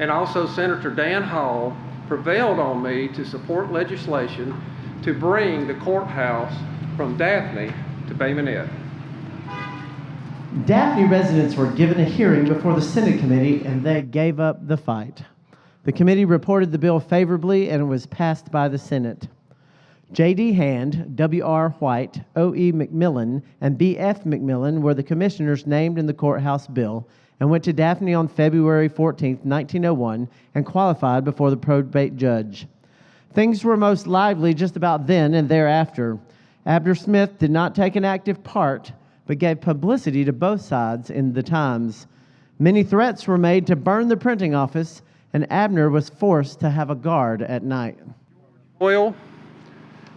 and also Senator Dan Hall prevailed on me to support legislation to bring the courthouse from Daphne to Bay Minette. Daphne residents were given a hearing before the Senate committee, and they gave up the fight. The committee reported the bill favorably, and it was passed by the Senate. J.D. Hand, W.R. White, O.E. McMillan, and B.F. McMillan were the commissioners named in the courthouse bill and went to Daphne on February 14, 1901, and qualified before the probate judge. Things were most lively just about then and thereafter. Abner Smith did not take an active part, but gave publicity to both sides in the Times. Many threats were made to burn the printing office, and Abner was forced to have a guard at night. Well,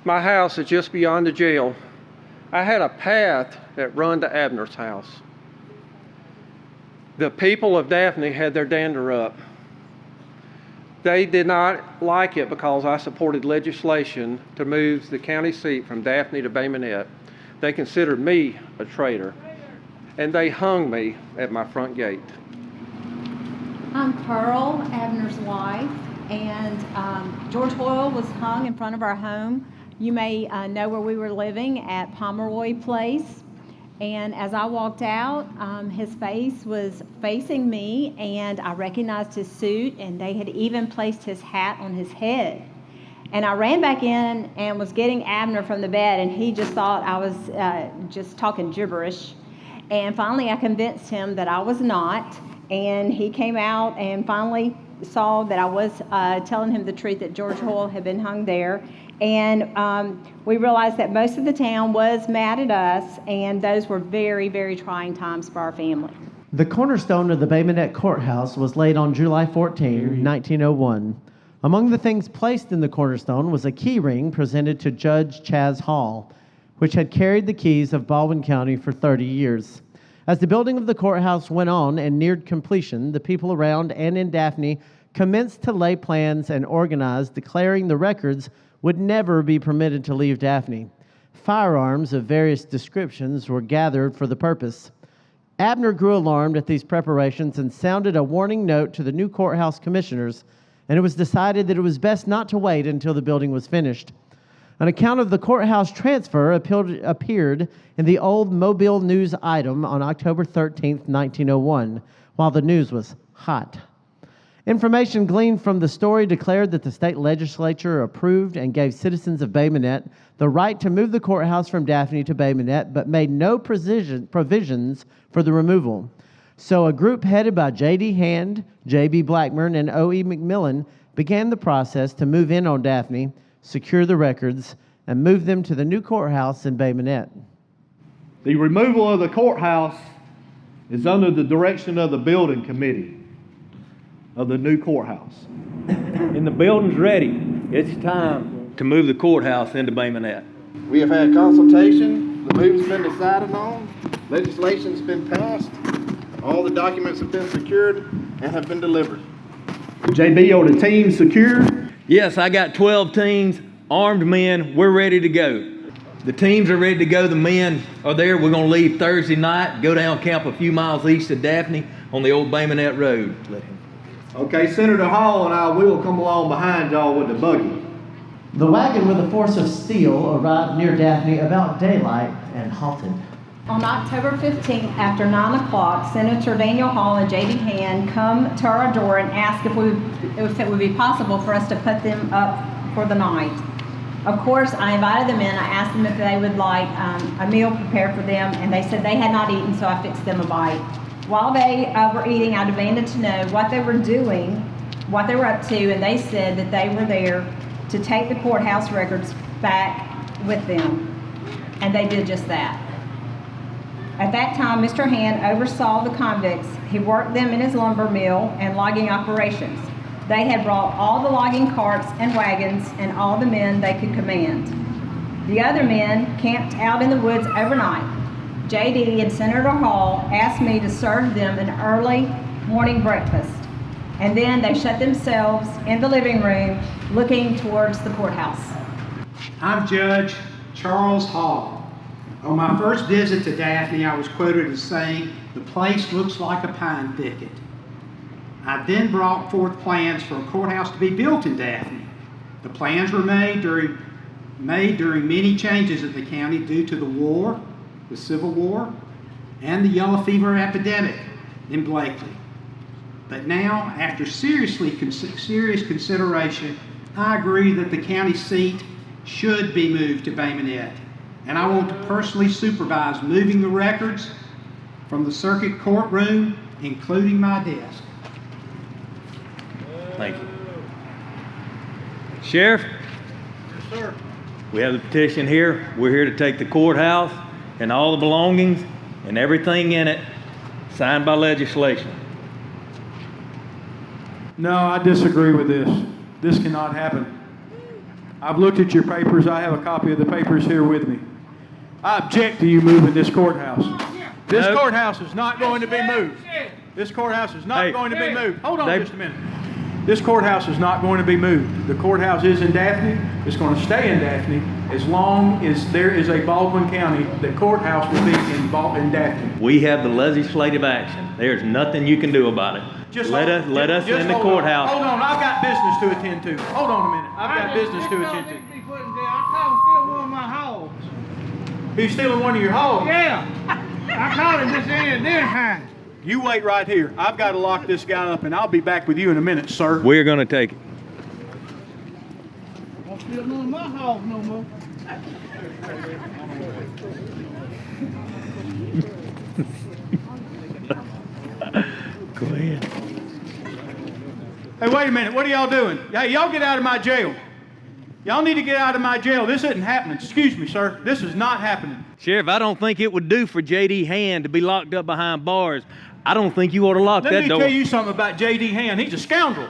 my house is just beyond the jail. I had a path that run to Abner's house. The people of Daphne had their dander up. They did not like it because I supported legislation to move the county seat from Daphne to Bay Minette. They considered me a traitor, and they hung me at my front gate. I'm Pearl, Abner's wife, and George Hoyle was hung in front of our home. You may know where we were living at Pomeroy Place. And as I walked out, his face was facing me, and I recognized his suit, and they had even placed his hat on his head. And I ran back in and was getting Abner from the bed, and he just thought I was just talking gibberish. And finally, I convinced him that I was not, and he came out and finally saw that I was telling him the truth, that George Hoyle had been hung there. And we realized that most of the town was mad at us, and those were very, very trying times for our family. The cornerstone of the Bay Minette Courthouse was laid on July 14, 1901. Among the things placed in the cornerstone was a key ring presented to Judge Chaz Hall, which had carried the keys of Baldwin County for 30 years. As the building of the courthouse went on and neared completion, the people around and in Daphne commenced to lay plans and organize, declaring the records would never be permitted to leave Daphne. Firearms of various descriptions were gathered for the purpose. Abner grew alarmed at these preparations and sounded a warning note to the new courthouse commissioners, and it was decided that it was best not to wait until the building was finished. An account of the courthouse transfer appeared in the old Mobile News item on October 13, 1901, while the news was hot. Information gleaned from the story declared that the state legislature approved and gave citizens of Bay Minette the right to move the courthouse from Daphne to Bay Minette, but made no provisions for the removal. So a group headed by J.D. Hand, J.B. Blackburn, and O.E. McMillan began the process to move in on Daphne, secure the records, and move them to the new courthouse in Bay Minette. The removal of the courthouse is under the direction of the building committee of the new courthouse. And the building's ready. It's time to move the courthouse into Bay Minette. We have had consultation, the move's been decided on, legislation's been passed, all the documents have been secured and have been delivered. JB, are the teams secured? Yes, I got 12 teams, armed men. We're ready to go. The teams are ready to go. The men are there. We're going to leave Thursday night, go down camp a few miles east of Daphne on the old Bay Minette Road. Okay, Senator Hall and I will come along behind y'all with the buggy. The wagon with a force of steel arrived near Daphne about daylight and halted. On October 15th, after 9 o'clock, Senator Daniel Hall and J.D. Hand come to our door and ask if it would be possible for us to put them up for the night. Of course, I invited them in. I asked them if they would like a meal prepared for them, and they said they had not eaten, so I fixed them a bite. While they were eating, I demanded to know what they were doing, what they were up to, and they said that they were there to take the courthouse records back with them, and they did just that. At that time, Mr. Hand oversaw the convicts. He worked them in his lumber mill and logging operations. They had brought all the logging carts and wagons and all the men they could command. The other men camped out in the woods overnight. J.D. and Senator Hall asked me to serve them an early morning breakfast, and then they shut themselves in the living room looking towards the courthouse. I'm Judge Charles Hall. On my first visit to Daphne, I was quoted as saying, "The place looks like a pine thicket." I then brought forth plans for a courthouse to be built in Daphne. The plans were made during many changes in the county due to the war, the Civil War, and the yellow fever epidemic in Blakely. But now, after serious consideration, I agree that the county seat should be moved to Bay Minette, and I want to personally supervise moving the records from the circuit courtroom, including my desk. Thank you. Sheriff? Yes, sir. We have the petition here. We're here to take the courthouse and all the belongings and everything in it, signed by legislation. No, I disagree with this. This cannot happen. I've looked at your papers. I have a copy of the papers here with me. I object to you moving this courthouse. This courthouse is not going to be moved. This courthouse is not going to be moved. Hold on just a minute. This courthouse is not going to be moved. The courthouse is in Daphne. It's going to stay in Daphne as long as there is a Baldwin County. The courthouse will be in Daphne. We have the legislative action. There's nothing you can do about it. Let us in the courthouse. Hold on, I've got business to attend to. Hold on a minute. I've got business to attend to. I caught him stealing one of my hogs. He's stealing one of your hogs? Yeah. I caught him just in dinner time. You wait right here. I've got to lock this guy up, and I'll be back with you in a minute, sir. We're going to take it. Don't steal none of my hogs no more. Go ahead. Hey, wait a minute. What are y'all doing? Hey, y'all get out of my jail. Y'all need to get out of my jail. This isn't happening. Excuse me, sir. This is not happening. Sheriff, I don't think it would do for J.D. Hand to be locked up behind bars. I don't think you ought to lock that door. Let me tell you something about J.D. Hand. He's a scoundrel.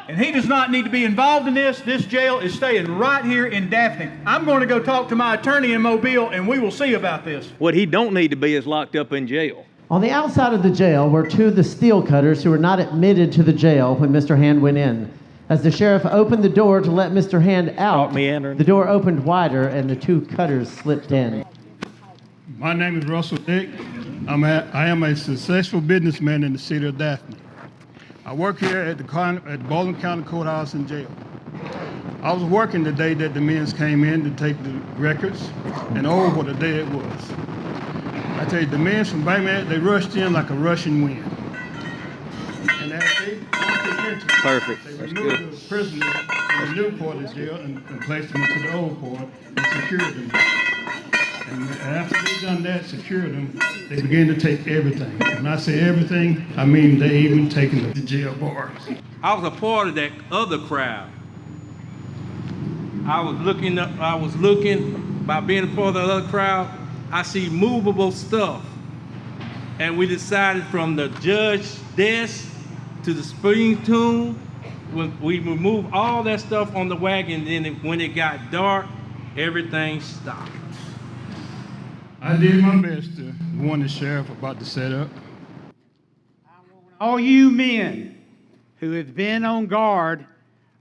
And he does not need to be involved in this. This jail is staying right here in Daphne. I'm going to go talk to my attorney in Mobile, and we will see about this. What he don't need to be is locked up in jail. On the outside of the jail were two of the steel cutters who were not admitted to the jail when Mr. Hand went in. As the sheriff opened the door to let Mr. Hand out, the door opened wider and the two cutters slipped in. My name is Russell Dick. I am a successful businessman in the city of Daphne. I work here at the Baldwin County Courthouse and Jail. I was working the day that the men came in to take the records, and oh, what a day it was. I tell you, the men from Bay Minette, they rushed in like a rushing wind. And as they entrance. Perfect. They That's removed good. the prisoners from the new part of the jail and placed them into the old part and secured them. And after they done that, secured them, they began to take everything. When I say everything, I mean they even taken the jail bars. I was a part of that other crowd. I was looking, by being a part of the other crowd, I see movable stuff. And we decided from the judge's desk to the spring tomb, we removed all that stuff on the wagon, then when it got dark, everything stopped. I did my best to warn the sheriff about the setup. All you men who have been on guard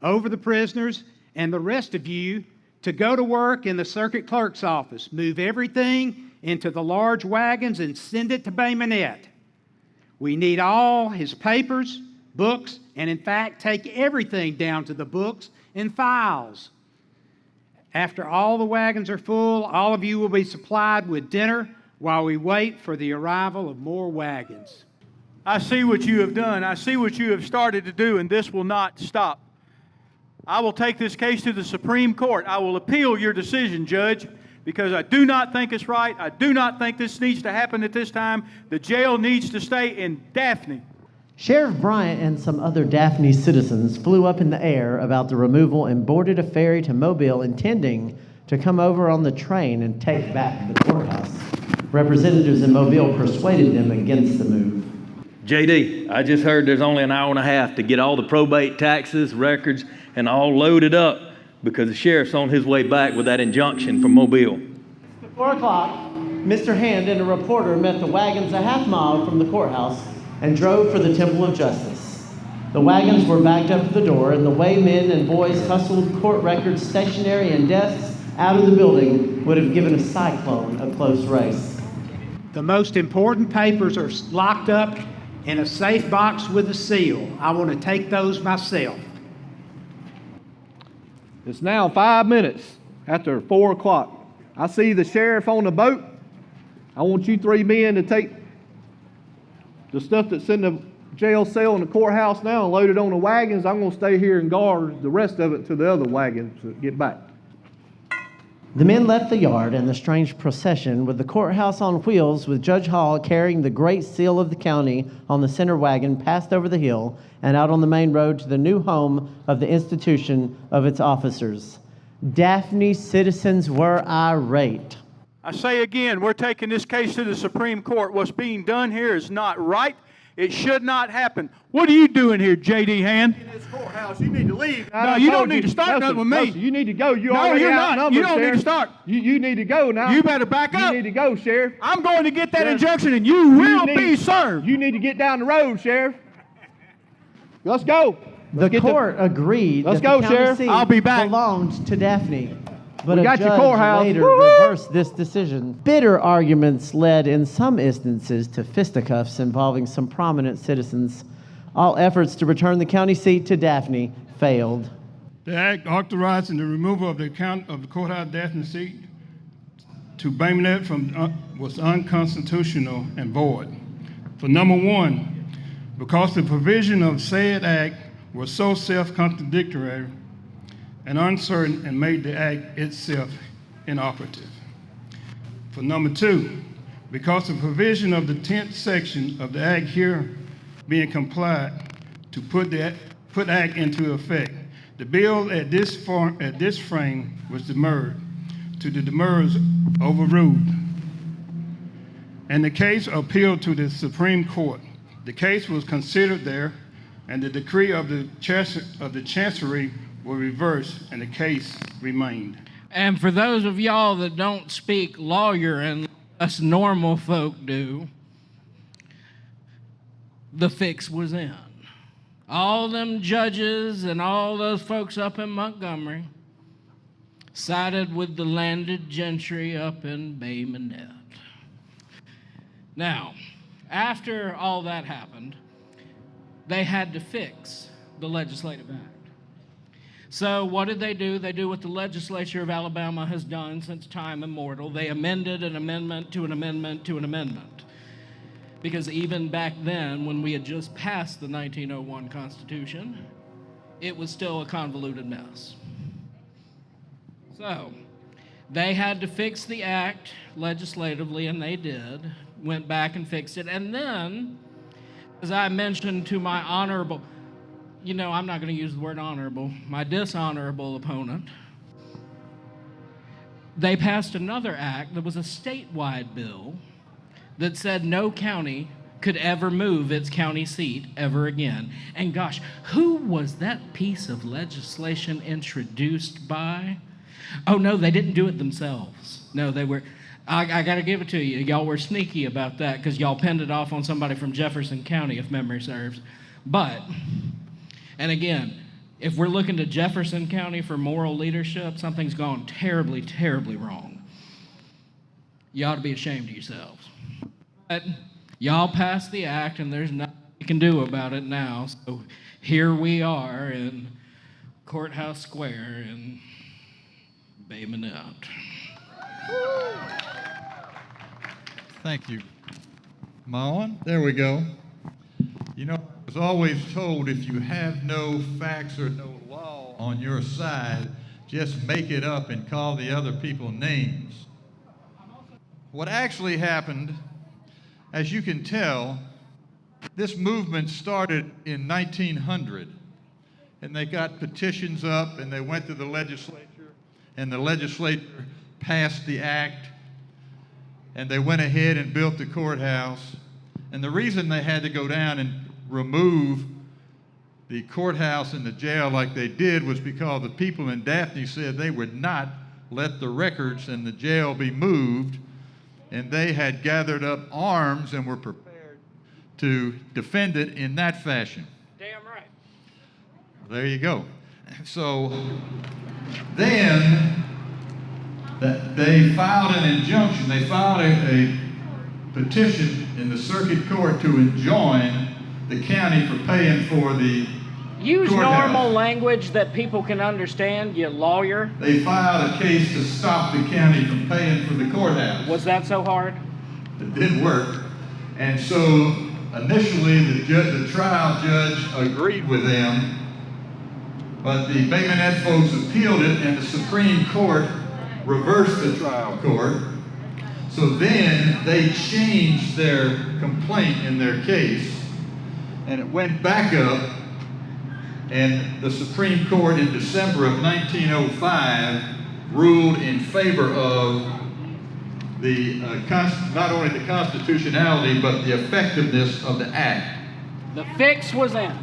over the prisoners and the rest of you to go to work in the circuit clerk's office. Move everything into the large wagons and send it to Bay Minette. We need all his papers, books, and in fact, take everything down to the books and files. After all the wagons are full, all of you will be supplied with dinner while we wait for the arrival of more wagons. I see what you have done. I see what you have started to do, and this will not stop. I will take this case to the Supreme Court. I will appeal your decision, Judge, because I do not think it's right. I do not think this needs to happen at this time. The jail needs to stay in Daphne. Sheriff Bryant and some other Daphne citizens flew up in the air about the removal and boarded a ferry to Mobile, intending to come over on the train and take back the courthouse. Representatives in Mobile persuaded them against the move. JD, I just heard there's only an hour and a half to get all the probate taxes, records, and all loaded up because the sheriff's on his way back with that injunction from Mobile. At 4 o'clock, Mr. Hand and a reporter met the wagons a half mile from the courthouse and drove for the Temple of Justice. The wagons were backed up to the door, and the way men and boys hustled court records, stationery, and desks out of the building would have given a cyclone a close race. The most important papers are locked up in a safe box with a seal. I want to take those myself. It's now 5 minutes after 4 o'clock. I see the sheriff on the boat. I want you 3 men to take the stuff that's in the jail cell in the courthouse now and load it on the wagons. I'm going to stay here and guard the rest of it to the other wagons to get back. The men left the yard, and the strange procession, with the courthouse on wheels with Judge Hall carrying the great seal of the county on the center wagon, passed over the hill and out on the main road to the new home of the institution of its officers. Daphne citizens were irate. I say again, we're taking this case to the Supreme Court. What's being done here is not right. It should not happen. What are you doing here, J.D. Hand? In this courthouse, you need to leave. No, you don't need to start nothing with me. You need to go. You No, already you're not. outnumbered, You don't need to Sheriff. start. You need to go now. You better back up. You need to go, Sheriff. I'm going to get that Sheriff. injunction, and you will be served. You need to get down the road, Sheriff. Let's go. The court agreed Let's that go, the county Sheriff. seat I'll be back. belonged to Daphne. But We a got your judge courthouse. later Woo-hoo! reversed this decision. Bitter arguments led in some instances to fisticuffs involving some prominent citizens. All efforts to return the county seat to Daphne failed. The act authorizing the removal of the courthouse Daphne seat to Bay Minette was unconstitutional and void. For number one, because the provision of said act was so self-contradictory and uncertain and made the act itself inoperative. For number two, because the provision of the 10th section of the act here being complied to put act into effect, the bill at this frame was demurred, to the demurs overruled, and the case appealed to the Supreme Court. The case was considered there, and the decree of the Chancery were reversed, and the case remained. And for those of y'all that don't speak lawyer and us normal folk do, the fix was in. All them judges and all those folks up in Montgomery sided with the landed gentry up in Bay Minette. Now, after all that happened, they had to fix the Legislative Act. So what did they do? They do what the legislature of Alabama has done since time immemorial. They amended an amendment to an amendment to an amendment. because even back then, when we had just passed the 1901 Constitution, it was still a convoluted mess. So, they had to fix the act legislatively, and they did, went back and fixed it, and then, as I mentioned to my honorable, I'm not going to use the word honorable, my dishonorable opponent, they passed another act that was a statewide bill that said no county could ever move its county seat ever again. And gosh, who was that piece of legislation introduced by? Oh no, they didn't do it themselves. No, they were, I gotta give it to you, y'all were sneaky about that because y'all pinned it off on somebody from Jefferson County, if memory serves. But, and again, if we're looking to Jefferson County for moral leadership, something's gone terribly, terribly wrong. You ought to be ashamed of yourselves. But y'all passed the act, and there's nothing you can do about it now. So here we are in Courthouse Square in Bay Minette. Thank you. Moen, there we go. I was always told if you have no facts or no law on your side, just make it up and call the other people names. What actually happened, as you can tell, this movement started in 1900, and they got petitions up, and they went to the legislature, and the legislature passed the act, and they went ahead and built the courthouse. And the reason they had to go down and remove the courthouse and the jail like they did was because the people in Daphne said they would not let the records and the jail be moved, and they had gathered up arms and were prepared to defend it in that fashion. Damn right. There you go. So then they filed an injunction. They filed a petition in the circuit court to enjoin the county for paying for the Use courthouse. normal language that people can understand, you lawyer. They filed a case to stop the county from paying for the courthouse. Was that so hard? It didn't work. And so initially the trial judge agreed with them, but the Bay Minette folks appealed it, and the Supreme Court reversed the trial court. So then they changed their complaint in their case, and it went back up, and the Supreme Court in December of 1905 ruled in favor of the not only the constitutionality but the effectiveness of the act. The fix was in.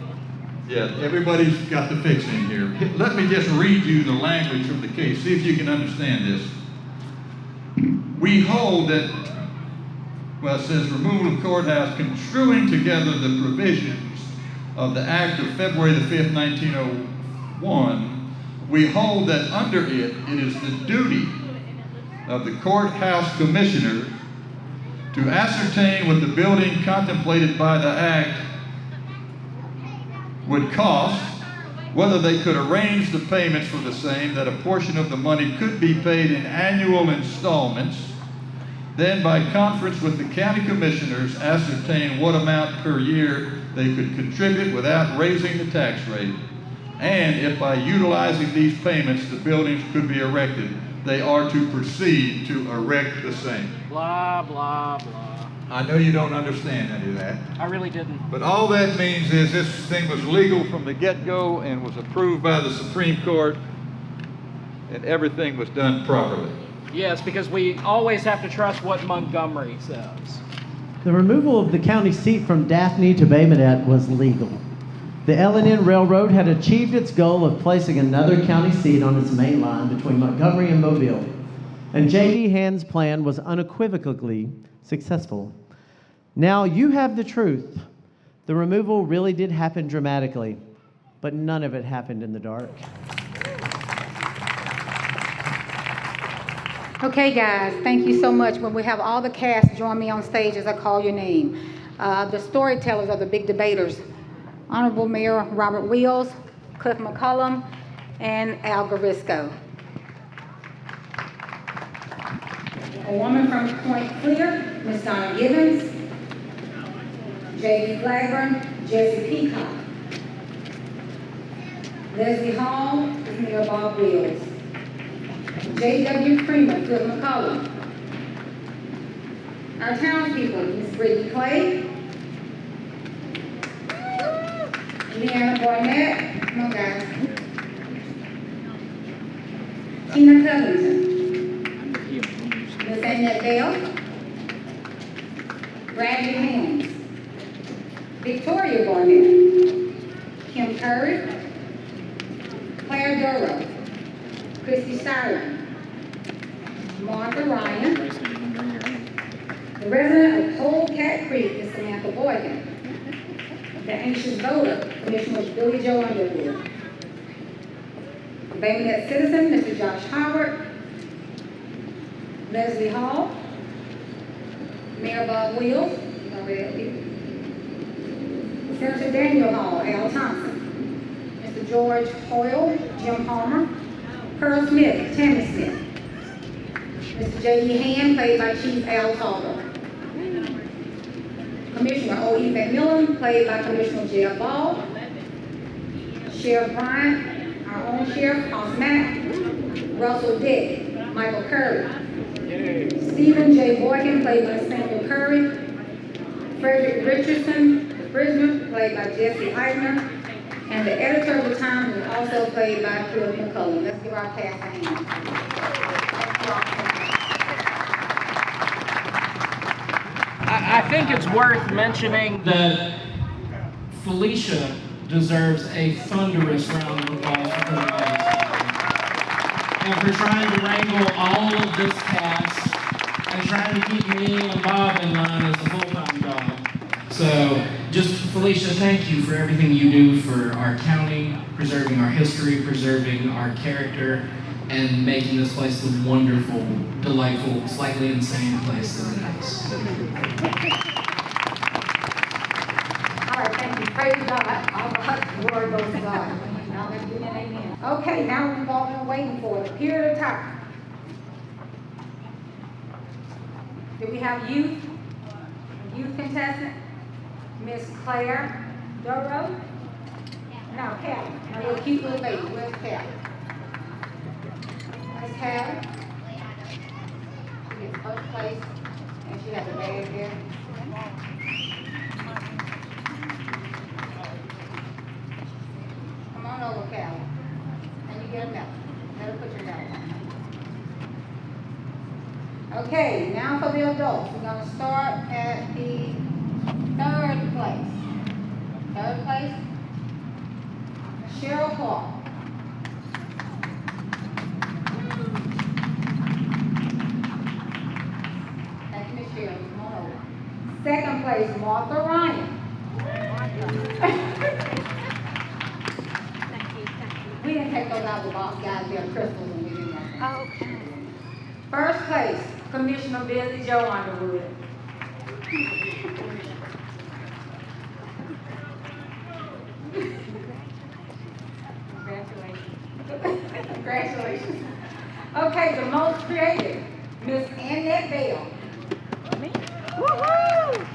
Yeah, everybody's got the fix in here. Let me just read you the language from the case. See if you can understand this. We hold that, it says removal of courthouse, construing together the provisions of the Act of February the 5th, 1901, we hold that under it is the duty of the courthouse commissioner to ascertain what the building contemplated by the Act would cost, whether they could arrange the payments for the same, that a portion of the money could be paid in annual installments, then by conference with the county commissioners ascertain what amount per year they could contribute without raising the tax rate, and if by utilizing these payments the buildings could be erected, they are to proceed to erect the same. Blah, blah, blah. I know you don't understand any of that. I really didn't. But all that means is this thing was legal from the get-go and was approved by the Supreme Court, and everything was done properly. Yes, because we always have to trust what Montgomery says. The removal of the county seat from Daphne to Bay Minette was legal. The L&N Railroad had achieved its goal of placing another county seat on its main line between Montgomery and Mobile, and J.D. Hand's plan was unequivocally successful. Now you have the truth. The removal really did happen dramatically, but none of it happened in the dark. Okay, guys, thank you so much. When we have all the cast join me on stage as I call your name. The storytellers are the big debaters. Honorable Mayor Robert Wheels, Cliff McCollum, and Al Garisco. A woman from Point Clear, Miss Donna Gibbons. J.D. Blackburn, Jesse Peacock. Leslie Hall is Mayor Bob Wills. J.W. Freeman, Phil McCollum. Our townspeople, Ms. Brittany Clay, Leanna Barnett, come on guys, Tina Covington, Ms. Annette Bell, Bradley Helms, Victoria Barnett, Kim Curry, Claire Duro, Christy Styron, Martha Ryan. The resident of Polecat Creek is Samantha Boykin. The anxious voter, Commissioner Billy Joe Underwood. The Bay Minette citizen, Mr. Josh Howard. Leslie Hall. Mayor Bob Wills. Senator Daniel Hall, Al Thompson. Mr. George Hoyle, Jim Palmer. Pearl Smith, Tammy Smith. Mr. J.E. Hand, played by Chief Al Calder. Commissioner O.E. McMillan, played by Commissioner Jeff Ball. Sheriff Bryant, our own Sheriff, Hoss Mack. Russell Dick, Michael Curry. Stephen J. Boykin, played by Samuel Curry. Frederick Richardson, the prisoner, played by Jesse Eisner. And the editor of the Times was also played by Phil McCullum. Let's give our cast a hand. I think it's worth mentioning that Felicia deserves a thunderous round of applause for her and for trying to wrangle all of this cast and trying to keep me and Bob in line as a full-time job. So, just Felicia, thank you for everything you do for our county, preserving our history, preserving our character, and making this place the wonderful, delightful, slightly insane place that it is. All right, thank you. Praise God. All the glory goes to God. Now let's do an amen. Okay, now we've all been waiting for it. A period of time. Do we have youth? A youth contestant? Miss Claire Duro? No, Kelly. A little cute little baby. Where's Kelly? Miss Kelly? She gets first place, and she has a bag there. Come on over, Kelly. And you get a medal. Let her put your medal on. Okay, now for the adults. We're going to start at the third place. Third place, Cheryl Clark. Thank you, Miss Cheryl. Come on over. Second place, Martha Ryan. We didn't take those out of the box, guys. They're crystals and we didn't want them. Okay. First place, Commissioner Billy Joe Underwood. Congratulations. Okay, the most creative, Miss Annette Bell. Woohoo!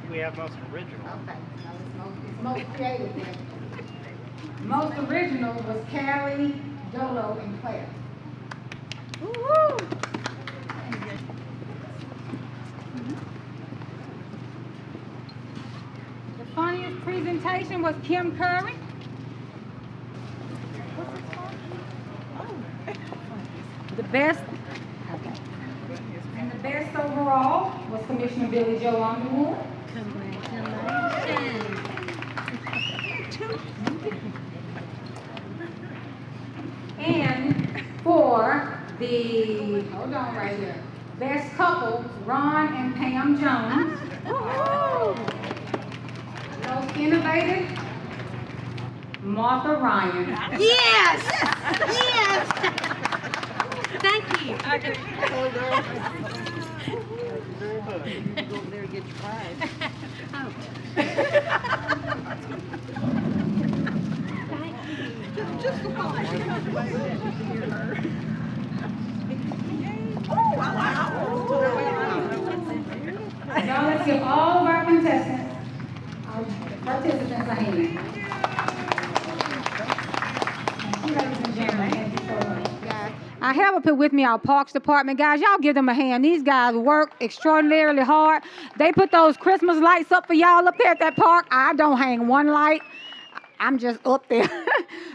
We have most original. Okay, it's most creative then. Most original was Callie, Dolo, and Claire. Woo-hoo! The funniest presentation was Kim Curry. The best, okay. And the best overall was Commissioner Billy Joe Underwood. Congratulations. And for the, hold on right here, best couple, Ron and Pam Jones. Most innovative, Martha Ryan. Yes! Yes! Thank you. Go over there and get your prize. Just go on. Oh, wow. let's give all of our contestants, our participants a hand. Thank you, ladies and gentlemen. Thank you so much. Guys, I have up here with me our Parks Department guys. Y'all give them a hand. These guys work extraordinarily hard. They put those Christmas lights up for y'all up there at that park. I don't hang one light. I'm just up there.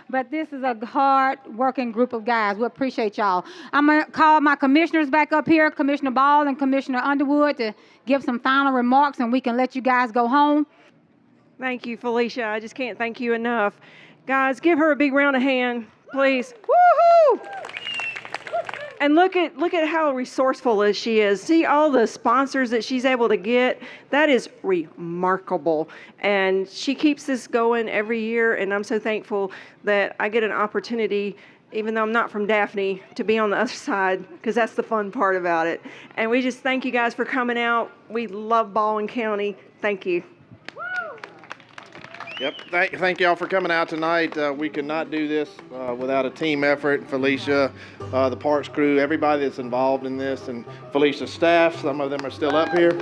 But this is a hard-working group of guys. We appreciate y'all. I'm going to call my commissioners back up here, Commissioner Ball and Commissioner Underwood, to give some final remarks, and we can let you guys go home. Thank you, Felicia. I just can't thank you enough. Guys, give her a big round of hand, please. Woohoo! And look at how resourceful she is. See all the sponsors that she's able to get. That is remarkable. And she keeps this going every year, and I'm so thankful that I get an opportunity, even though I'm not from Daphne, to be on the other side, because that's the fun part about it. And we just thank you guys for coming out. We love Baldwin County. Thank you. Yep, thank y'all for coming out tonight. We could not do this without a team effort. Felicia, the parks crew, everybody that's involved in this, and Felicia's staff. Some of them are still up here.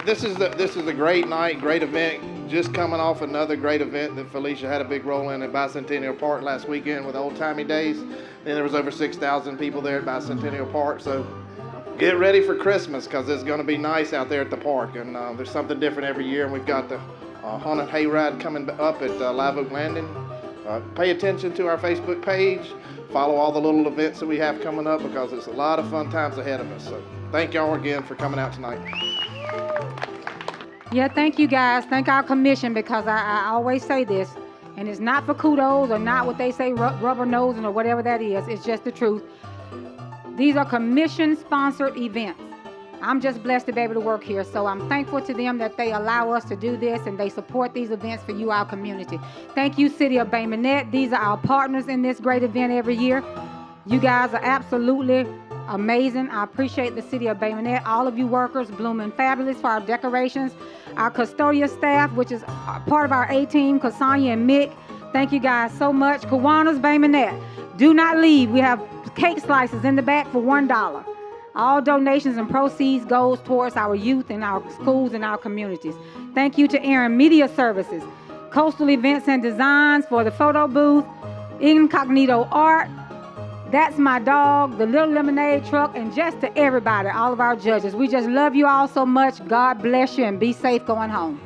This is a great night, great event. Just coming off another great event that Felicia had a big role in at Bicentennial Park last weekend with Old Timey Days. Then there was over 6,000 people there at Bicentennial Park. So get ready for Christmas, because it's going to be nice out there at the park. And there's something different every year. And we've got the haunted hayride coming up at Live Oak Landing. Pay attention to our Facebook page. Follow all the little events that we have coming up, because it's a lot of fun times ahead of us. So thank y'all again for coming out tonight. Yeah, thank you guys. Thank our commission, because I always say this, and it's not for kudos or not what they say rubber nosing or whatever that is. It's just the truth. These are commission-sponsored events. I'm just blessed to be able to work here, so I'm thankful to them that they allow us to do this and they support these events for you, our community. Thank you, City of Bay Minette. These are our partners in this great event every year. You guys are absolutely amazing. I appreciate the City of Bay Minette, all of you workers, blooming fabulous for our decorations, our custodial staff, which is part of our A-team, Cassania and Mick. Thank you guys so much. Kiwanis Bay Minette, do not leave. We have cake slices in the back for $1. All donations and proceeds goes towards our youth and our schools and our communities. Thank you to Aaron Media Services, Coastal Events and Designs for the photo booth, Incognito Art, That's My Dog, the Little Lemonade Truck, and just to everybody, all of our judges. We just love you all so much. God bless you and be safe going home.